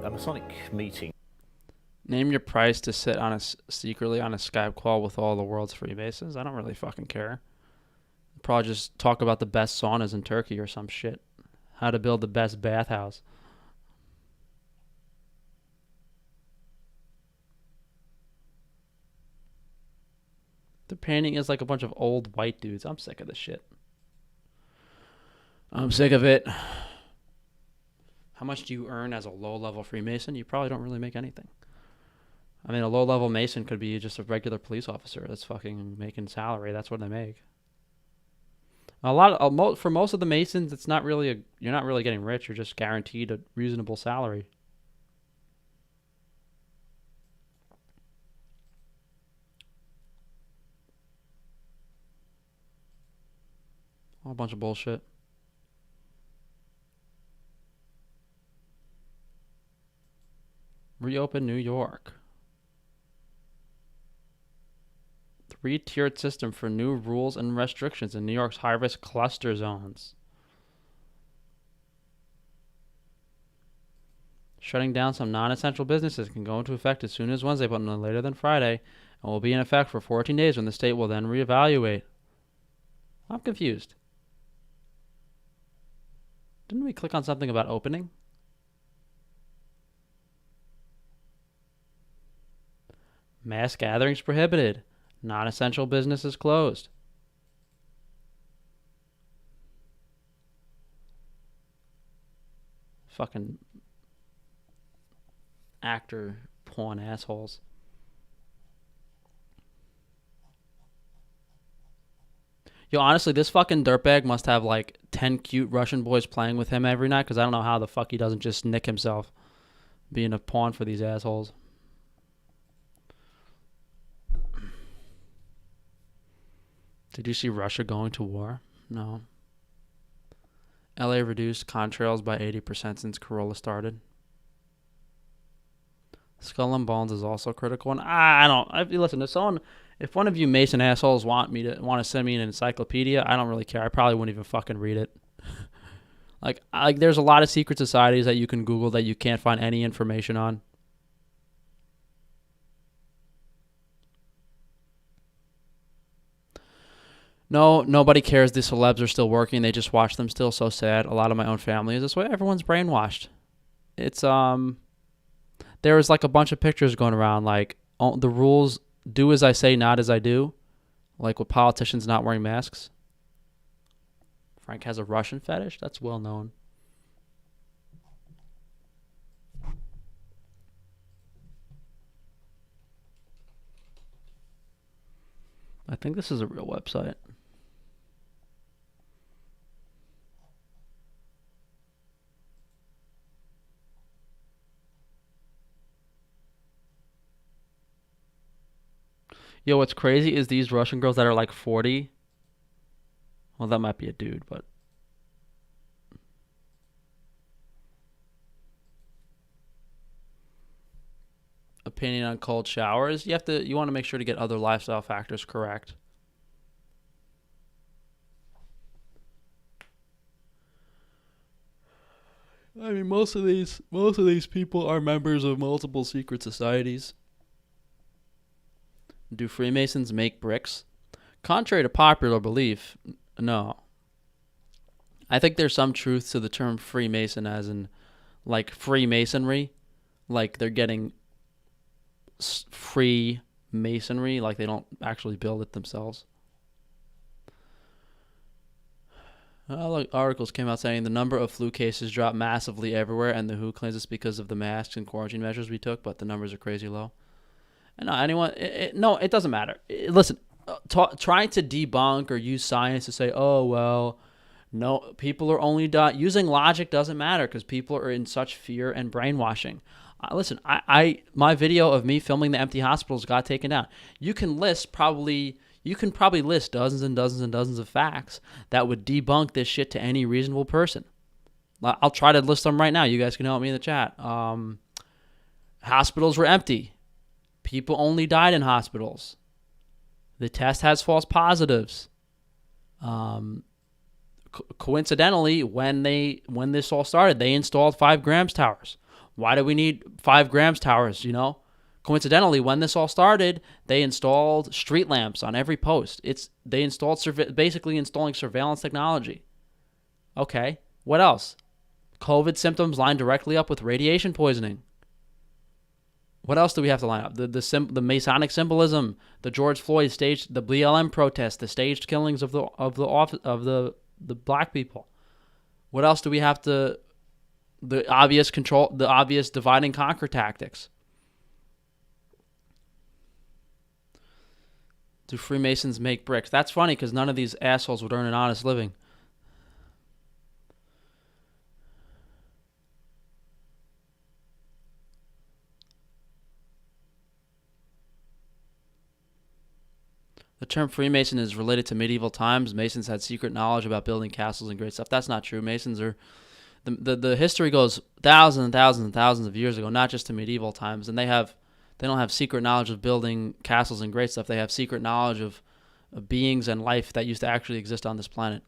A Masonic meeting. Name your price to sit secretly on a Skype call with all the world's Freemasons. I don't really fucking care. Probably just talk about the best saunas in Turkey or some shit. How to build the best bathhouse. The painting is like a bunch of old white dudes. I'm sick of this shit. I'm sick of it. How much do you earn as a low-level Freemason? You probably don't really make anything. I mean, a low-level Mason could be just a regular police officer that's fucking making salary. That's what they make. For most of the Masons, it's not really you're not really getting rich. You're just guaranteed a reasonable salary. All a bunch of bullshit. Reopen New York. 3-tiered system for new rules and restrictions in New York's high-risk cluster zones. Shutting down some non-essential businesses can go into effect as soon as Wednesday, but no later than Friday, and will be in effect for 14 days when the state will then reevaluate. I'm confused. Didn't we click on something about opening? Mass gatherings prohibited. Non-essential businesses closed. Fucking actor porn assholes. Yo, honestly, this fucking dirtbag must have like 10 cute Russian boys playing with him every night, because I don't know how the fuck he doesn't just nick himself being a pawn for these assholes. Did you see Russia going to war? No. LA reduced contrails by 80% since Corolla started. Skull and Bones is also a critical one. Listen, if one of you Mason assholes want to send me an encyclopedia, I don't really care. I probably wouldn't even fucking read it. like there's a lot of secret societies that you can Google that you can't find any information on. No, nobody cares. The celebs are still working. They just watch them still. So sad. A lot of my own family is this way. Everyone's brainwashed. It's there was like a bunch of pictures going around like the rules: do as I say, not as I do. Like with politicians not wearing masks. Frank has a Russian fetish. That's well known. I think this is a real website. Yo, what's crazy is these Russian girls that are like 40. Well, that might be a dude, but opinion on cold showers. You want to make sure to get other lifestyle factors correct. I mean, most of these people are members of multiple secret societies. Do Freemasons make bricks? Contrary to popular belief, no. I think there's some truth to the term Freemason, as in, like, Freemasonry. Like, they're getting free masonry, like they don't actually build it themselves. Articles came out saying the number of flu cases dropped massively everywhere, and the WHO claims it's because of the masks and quarantine measures we took, but the numbers are crazy low. And it doesn't matter. Listen, trying to debunk or use science to say, oh, well, no, people are only dying. Using logic doesn't matter because people are in such fear and brainwashing. Listen, my video of me filming the empty hospitals got taken down. You can probably list dozens and dozens and dozens of facts that would debunk this shit to any reasonable person. I'll try to list them right now. You guys can help me in the chat. Hospitals were empty. People only died in hospitals. The test has false positives. Coincidentally, when this all started, they installed 5 grams towers. Why do we need 5 grams towers, Coincidentally, when this all started, they installed street lamps on every post. They installed basically installing surveillance technology. Okay, what else? COVID symptoms line directly up with radiation poisoning. What else do we have to line up? The Masonic symbolism, the George Floyd staged, the BLM protests, the staged killings of the black people. What else do we have to? The obvious divide and conquer tactics. Do Freemasons make bricks? That's funny because none of these assholes would earn an honest living. The term Freemason is related to medieval times. Masons had secret knowledge about building castles and great stuff. That's not true. Masons are... The history goes thousands and thousands and thousands of years ago, not just to medieval times. And they don't have secret knowledge of building castles and great stuff. They have secret knowledge of beings and life that used to actually exist on this planet.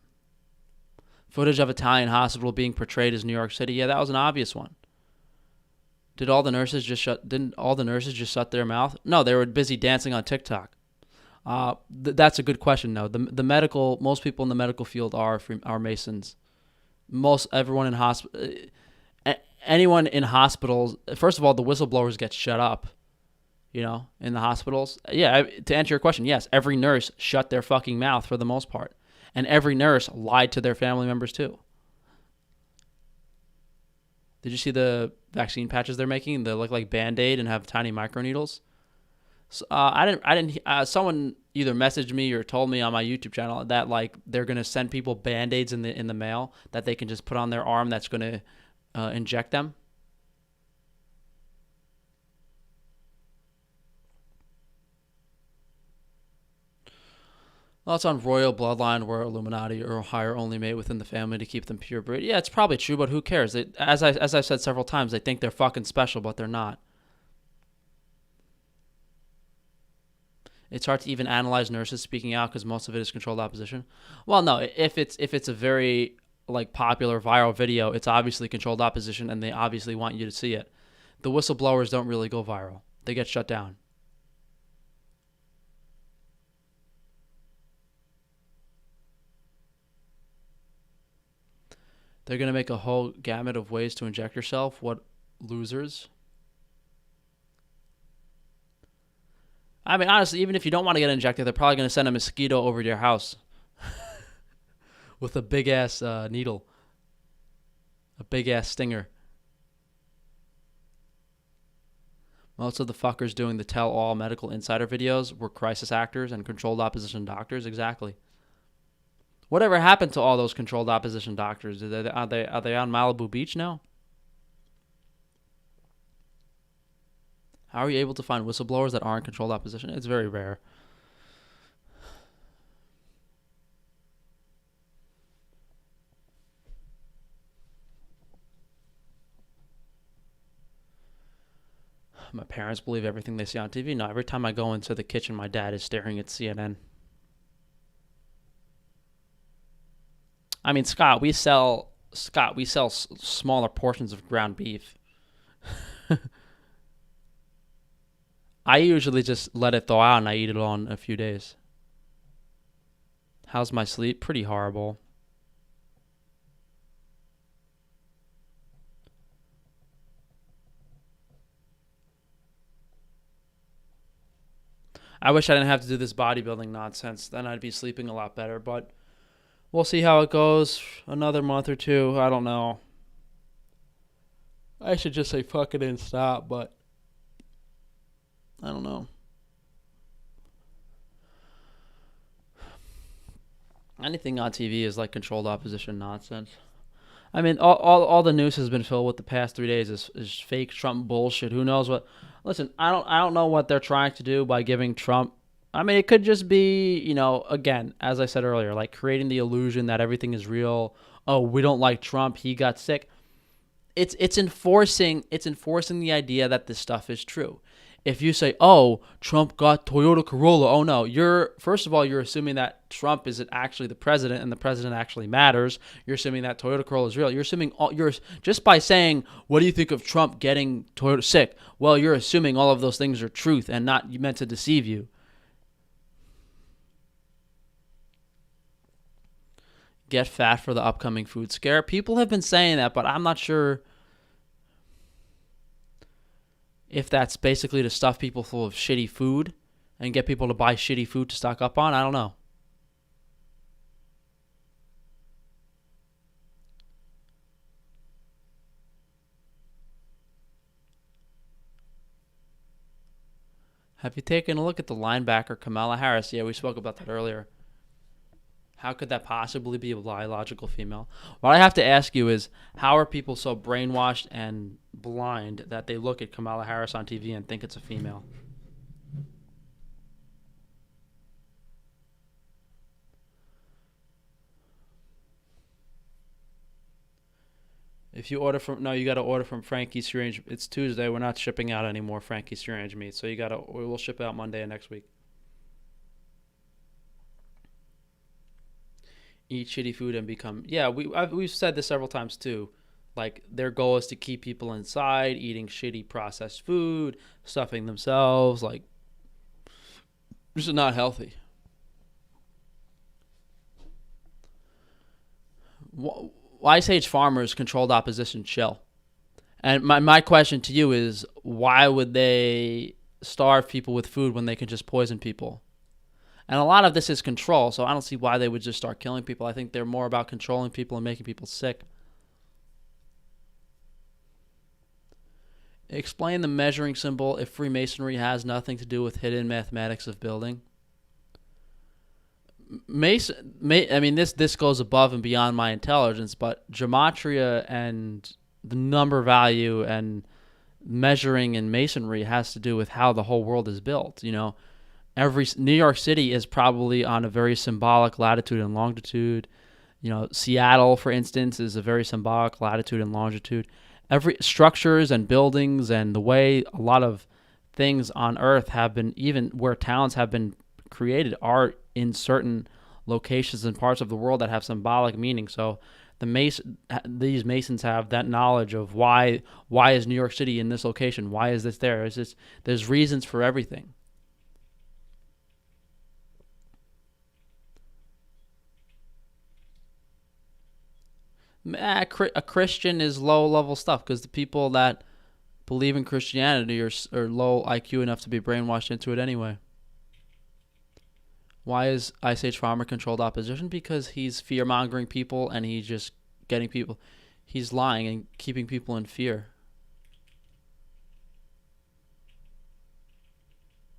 Footage of Italian hospital being portrayed as New York City. Yeah, that was an obvious one. Didn't all the nurses just shut their mouth? No, they were busy dancing on TikTok. That's a good question. No, most people in the medical field are Masons. Everyone in anyone in hospitals. First of all, the whistleblowers get shut up. In the hospitals. Yeah, to answer your question, yes, every nurse shut their fucking mouth for the most part, and every nurse lied to their family members too. Did you see the vaccine patches they're making? They look like Band-Aid and have tiny microneedles. So, I didn't. Someone either messaged me or told me on my YouTube channel that like they're gonna send people Band-Aids in the mail that they can just put on their arm that's gonna inject them. Well, it's on royal bloodline where Illuminati or higher only mate within the family to keep them pure breed. Yeah, it's probably true, but who cares? As I've said several times, they think they're fucking special, but they're not. It's hard to even analyze nurses speaking out because most of it is controlled opposition. Well, no, if it's a very like popular viral video, it's obviously controlled opposition, and they obviously want you to see it. The whistleblowers don't really go viral; they get shut down. They're gonna make a whole gamut of ways to inject yourself. What losers? I mean, honestly, even if you don't want to get injected, they're probably gonna send a mosquito over to your house with a big ass needle, a big ass stinger. Most of the fuckers doing the tell-all medical insider videos were crisis actors and controlled opposition doctors. Exactly. Whatever happened to all those controlled opposition doctors? Are they on Malibu Beach now? How are you able to find whistleblowers that aren't controlled opposition? It's very rare. My parents believe everything they see on TV. No, every time I go into the kitchen, my dad is staring at CNN. I mean, Scott, we sell smaller portions of ground beef. I usually just let it thaw out and I eat it all in a few days. How's my sleep? Pretty horrible. I wish I didn't have to do this bodybuilding nonsense. Then I'd be sleeping a lot better, but we'll see how it goes. Another month or two. I don't know. I should just say fuck it and stop, but I don't know. Anything on TV is like controlled opposition nonsense. I mean, all the news has been filled with the past 3 days is fake Trump bullshit. Who knows what? Listen, I don't know what they're trying to do by giving Trump. I mean, it could just be, again, as I said earlier, like creating the illusion that everything is real. Oh, we don't like Trump. He got sick. It's enforcing the idea that this stuff is true. If you say, "Oh, Trump got Toyota Corolla," oh no, first of all you're assuming that Trump is actually the president and the president actually matters. You're assuming that Toyota Corolla is real. You're assuming you're just by saying, "What do you think of Trump getting Toyota sick?" Well, you're assuming all of those things are truth and not meant to deceive you. Get fat for the upcoming food scare. People have been saying that, but I'm not sure if that's basically to stuff people full of shitty food and get people to buy shitty food to stock up on. I don't know. Have you taken a look at the linebacker Kamala Harris? Yeah, we spoke about that earlier. How could that possibly be a biological female? What I have to ask you is, how are people so brainwashed and blind that they look at Kamala Harris on TV and think it's a female? If you order from, no, you got to order from Frankie's Free Range. It's Tuesday. We're not shipping out anymore Frankie's Free Range meat. So we'll ship out Monday of next week. Eat shitty food and become, yeah, we've said this several times too. Like, their goal is to keep people inside, eating shitty processed food, stuffing themselves. Like, this is not healthy. Ice Age farmers controlled opposition chill. And my question to you is, why would they starve people with food when they can just poison people? And a lot of this is control, so I don't see why they would just start killing people. I think they're more about controlling people and making people sick. Explain the measuring symbol if Freemasonry has nothing to do with hidden mathematics of building. This goes above and beyond my intelligence, but gematria and the number value and measuring in masonry has to do with how the whole world is built. New York City is probably on a very symbolic latitude and longitude. Seattle, for instance, is a very symbolic latitude and longitude. Every structures and buildings and the way a lot of things on Earth have been, even where towns have been created, are in certain locations and parts of the world that have symbolic meaning. So these Masons have that knowledge of why is New York City in this location? Why is this there? There's reasons for everything. A Christian is low level stuff because the people that believe in Christianity are low IQ enough to be brainwashed into it anyway. Why is Ice Age Farmer controlled opposition? Because he's fear mongering people and he's just getting people. He's lying and keeping people in fear.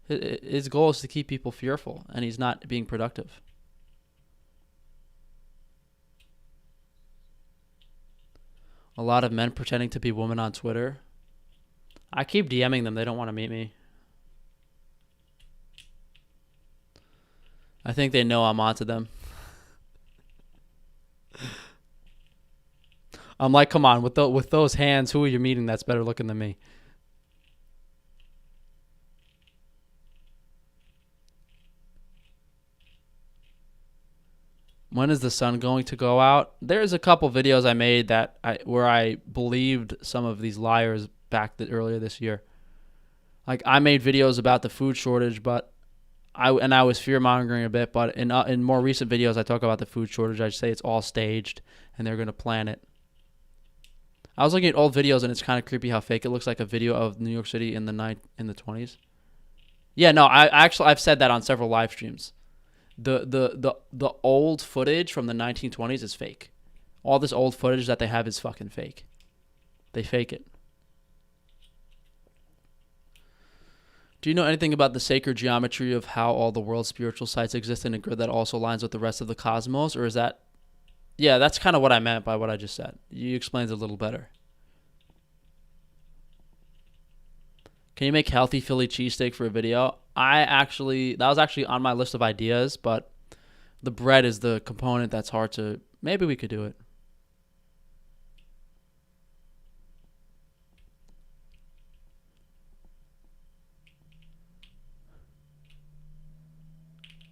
His goal is to keep people fearful, and he's not being productive. A lot of men pretending to be women on Twitter. I keep DMing them. They don't want to meet me. I think they know I'm onto them. I'm like, come on, with those hands, who are you meeting that's better looking than me? When is the sun going to go out? There's a couple videos I made where I believed some of these liars earlier this year. Like, I made videos about the food shortage, but I was fear mongering a bit. But in more recent videos, I talk about the food shortage. I say it's all staged and they're going to plan it. I was looking at old videos and it's kind of creepy how fake it looks, like a video of New York City in the 20s. Yeah, no, I've said that on several live streams. The old footage from the 1920s is fake. All this old footage that they have is fucking fake. They fake it. Do you know anything about the sacred geometry of how all the world's spiritual sites exist in a grid that also aligns with the rest of the cosmos? Or is that... Yeah, that's kind of what I meant by what I just said. You explained it a little better. Can you make healthy Philly cheesesteak for a video? That was actually on my list of ideas, but the bread is the component that's hard to... Maybe we could do it.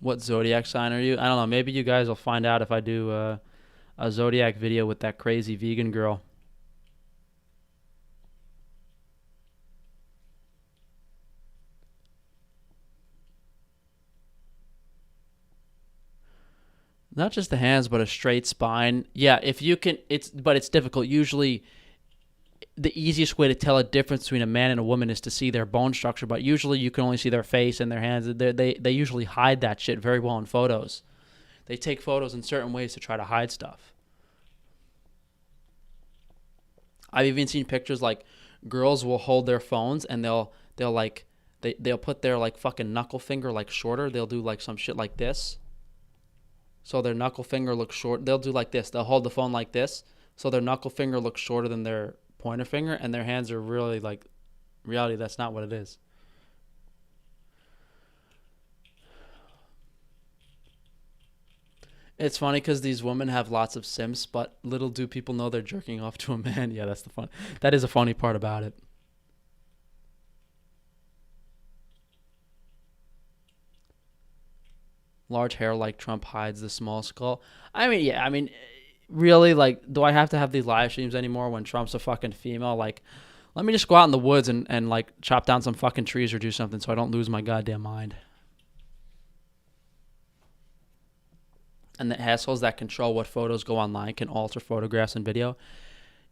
What zodiac sign are you? I don't know. Maybe you guys will find out if I do a zodiac video with that crazy vegan girl. Not just the hands, but a straight spine. Yeah, if you can, it's difficult. Usually, the easiest way to tell a difference between a man and a woman is to see their bone structure. But usually, you can only see their face and their hands. They usually hide that shit very well in photos. They take photos in certain ways to try to hide stuff. I've even seen pictures like girls will hold their phones and they'll put their like fucking knuckle finger like shorter. They'll do like some shit like this. So their knuckle finger looks short. They'll do like this. They'll hold the phone like this. So their knuckle finger looks shorter than their pointer finger. And their hands are really like... Reality, that's not what it is. It's funny because these women have lots of simps, but little do people know they're jerking off to a man. Yeah, that's the fun. That is a funny part about it. Large hair like Trump hides the small skull. I mean, really, like, do I have to have these live streams anymore when Trump's a fucking female? Like, let me just go out in the woods and like, chop down some fucking trees or do something so I don't lose my goddamn mind. And the assholes that control what photos go online can alter photographs and video.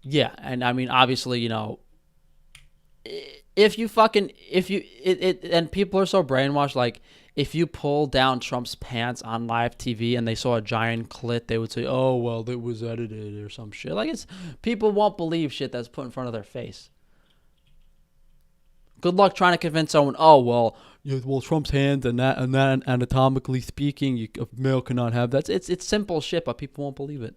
Yeah, and I mean, obviously, and people are so brainwashed, like, if you pull down Trump's pants on live TV and they saw a giant clit, they would say, oh, well, it was edited or some shit. Like, people won't believe shit that's put in front of their face. Good luck trying to convince someone, oh, well, Trump's hands and that anatomically speaking, a male cannot have that. It's simple shit, but people won't believe it.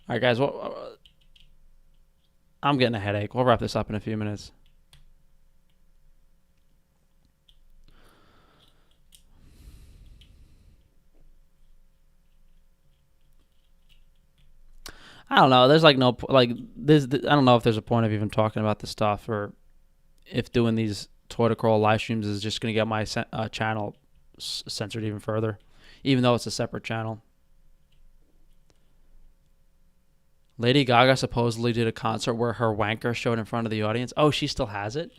All right, guys. Well, I'm getting a headache. We'll wrap this up in a few minutes. I don't know. There's like no like this. I don't know if there's a point of even talking about this stuff, or if doing these Toyota Corolla live streams is just going to get my channel censored even further, even though it's a separate channel. Lady Gaga supposedly did a concert where her wanker showed in front of the audience. Oh, she still has it?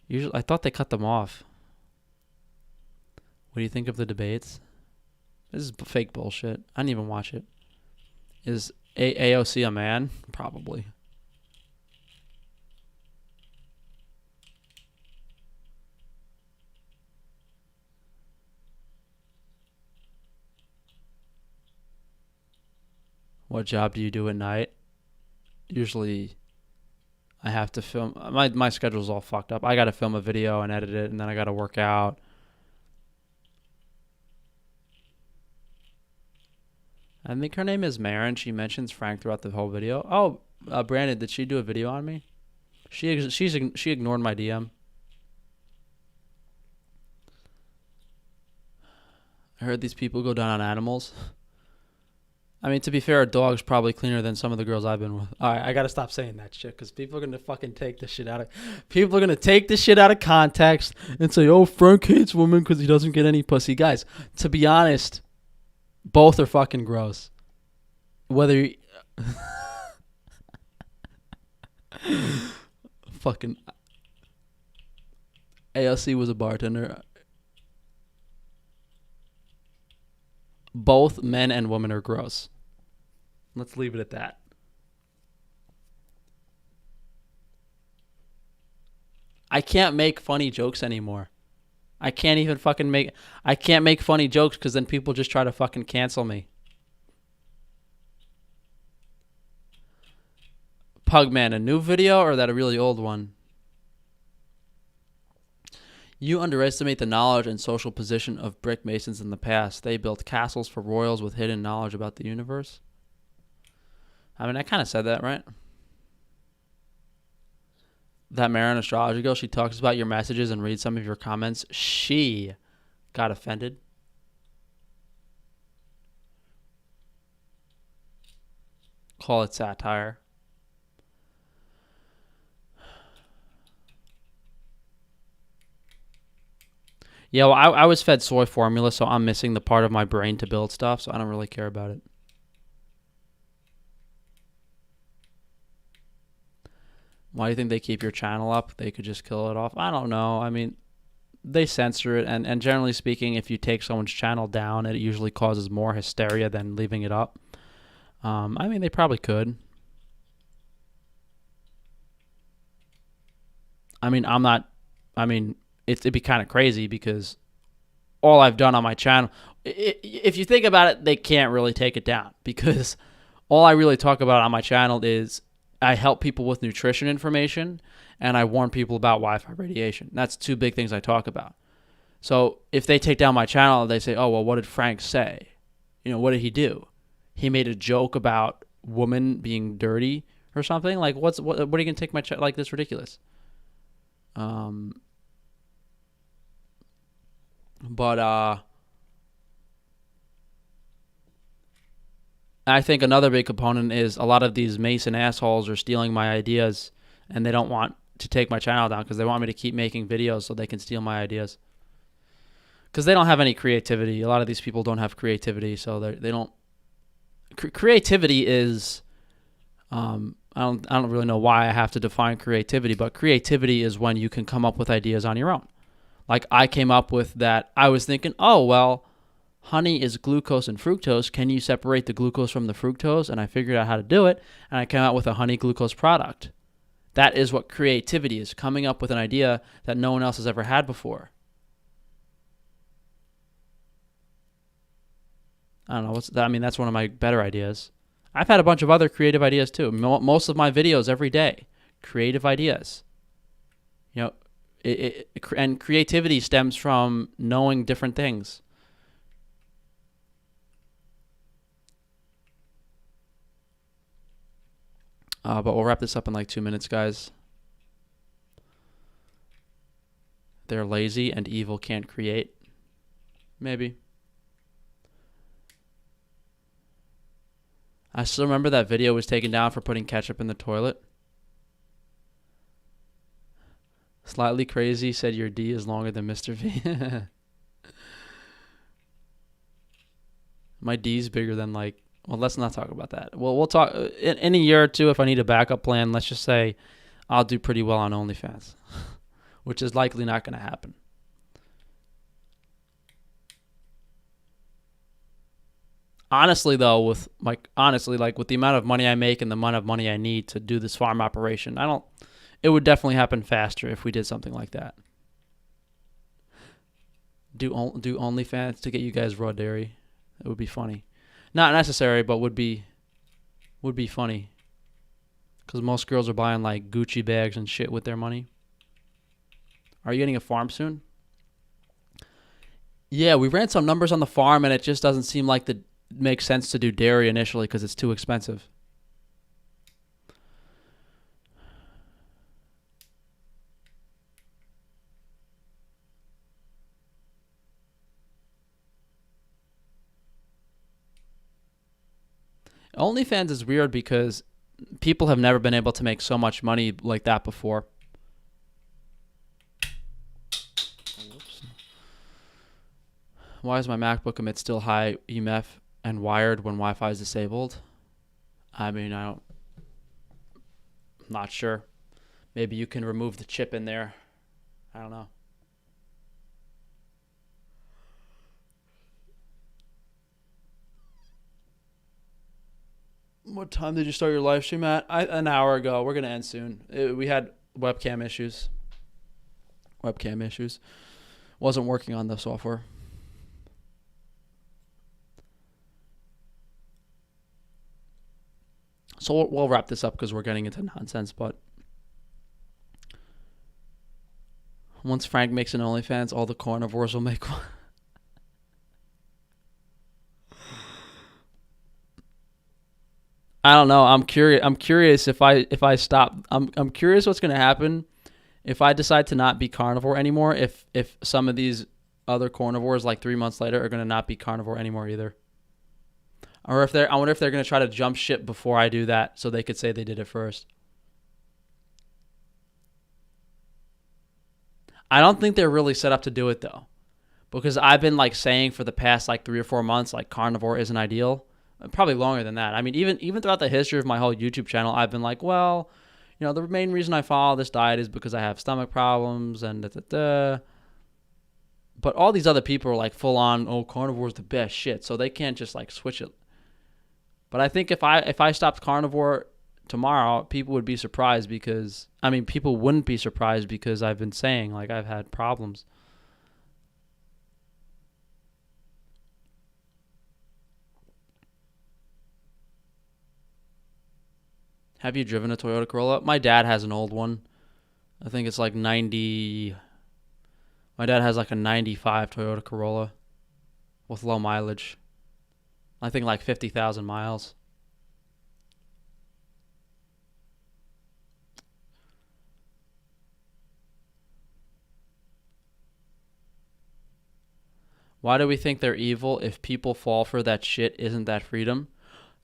Usually, I thought they cut them off. What do you think of the debates? This is fake bullshit. I didn't even watch it. Is AOC a man? Probably. What job do you do at night? Usually I have to film. My schedule's all fucked up. I got to film a video and edit it, and then I got to work out. I think her name is Marin. She mentions Frank throughout the whole video. Oh, Brandon, did she do a video on me? She ignored my DM. I heard these people go down on animals. I mean, to be fair, a dog's probably cleaner than some of the girls I've been with. All right, I gotta stop saying that shit because people are gonna fucking take this shit out of. People are gonna take this shit out of context and say, "Oh, Frank hates women because he doesn't get any pussy." Guys, to be honest, both are fucking gross. Whether you fucking ALC was a bartender. Both men and women are gross. Let's leave it at that. I can't make funny jokes anymore. I can't make funny jokes because then people just try to fucking cancel me. Pugman, a new video or that a really old one? You underestimate the knowledge and social position of brick masons in the past. They built castles for royals with hidden knowledge about the universe. I mean, I kind of said that, right? That Marin astrology girl, she talks about your messages and reads some of your comments. She got offended. Call it satire. Yeah, well, I was fed soy formula, so I'm missing the part of my brain to build stuff, so I don't really care about it. Why do you think they keep your channel up? They could just kill it off. I don't know. I mean, they censor it, and generally speaking, if you take someone's channel down, it usually causes more hysteria than leaving it up. I mean, they probably could. I mean, it'd be kind of crazy because all I've done on my channel, if you think about it, they can't really take it down because all I really talk about on my channel is I help people with nutrition information and I warn people about Wi-Fi radiation. That's two big things I talk about. So if they take down my channel, they say, oh, well, what did Frank say? You know, what did he do? He made a joke about women being dirty or something. Like, what are you going to take my channel? Like, this ridiculous. But I think another big component is a lot of these Mason assholes are stealing my ideas and they don't want to take my channel down because they want me to keep making videos so they can steal my ideas. Because they don't have any creativity. A lot of these people don't have creativity, so they don't. Creativity is, I don't really know why I have to define creativity, but creativity is when you can come up with ideas on your own. Like I came up with that. I was thinking, oh well, honey is glucose and fructose. Can you separate the glucose from the fructose? And I figured out how to do it, and I came out with a honey glucose product. That is what creativity is, coming up with an idea that no one else has ever had before. I don't know. That's one of my better ideas. I've had a bunch of other creative ideas too. Most of my videos every day, creative ideas. You know, and creativity stems from knowing different things. But we'll wrap this up in like 2 minutes, guys. They're lazy and evil can't create. Maybe. I still remember that video was taken down for putting ketchup in the toilet. Slightly crazy said your D is longer than Mr. V. My D is bigger than like... Well, let's not talk about that. Well, we'll talk... In a year or two, if I need a backup plan, let's just say I'll do pretty well on OnlyFans. Which is likely not going to happen. Honestly, though, with like with the amount of money I make and the amount of money I need to do this farm operation, it would definitely happen faster if we did something like that. Do OnlyFans to get you guys raw dairy. It would be funny. Not necessary, but would be funny. Because most girls are buying like Gucci bags and shit with their money. Are you getting a farm soon? Yeah, we ran some numbers on the farm, and it just doesn't seem like it makes sense to do dairy initially because it's too expensive. OnlyFans is weird because people have never been able to make so much money like that before. Why does my MacBook emit still high EMF and wired when Wi-Fi is disabled? I mean, I'm not sure. Maybe you can remove the chip in there. I don't know. What time did you start your live stream at? An hour ago. We're going to end soon. We had webcam issues. Wasn't working on the software. So we'll wrap this up because we're getting into nonsense. But once Frank makes an OnlyFans, all the carnivores will make one. I don't know. I'm curious if I stop. I'm curious what's going to happen if I decide to not be carnivore anymore. If some of these other carnivores like 3 months later are going to not be carnivore anymore either. Or I wonder if they're going to try to jump ship before I do that so they could say they did it first. I don't think they're really set up to do it though. Because I've been like saying for the past like 3 or 4 months like carnivore isn't ideal. Probably longer than that. I mean, even throughout the history of my whole YouTube channel, I've been like, well, you know, the main reason I follow this diet is because I have stomach problems and da-da-da. But all these other people are like full on, oh, carnivore is the best shit. So they can't just like switch it. But I think if I stopped carnivore tomorrow, people would be surprised because, I mean, people wouldn't be surprised because I've been saying like I've had problems. Have you driven a Toyota Corolla? My dad has an old one. I think it's like 90. My dad has like a 95 Toyota Corolla with low mileage. I think like 50,000 miles. Why do we think they're evil? If people fall for that shit, isn't that freedom?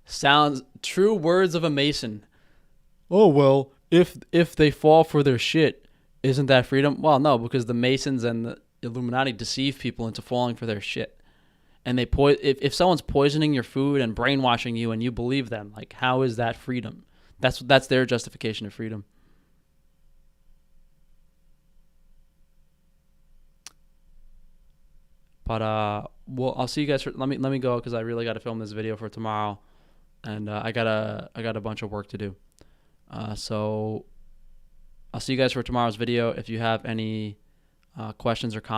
Sounds true words of a Mason. Oh, well, if they fall for their shit, isn't that freedom? Well, no, because the Masons and the Illuminati deceive people into falling for their shit. And if someone's poisoning your food and brainwashing you and you believe them, like how is that freedom? That's their justification of freedom. But well, I'll see you guys. Let me go because I really got to film this video for tomorrow, and I got a bunch of work to do. So I'll see you guys for tomorrow's video. If you have any questions or comments.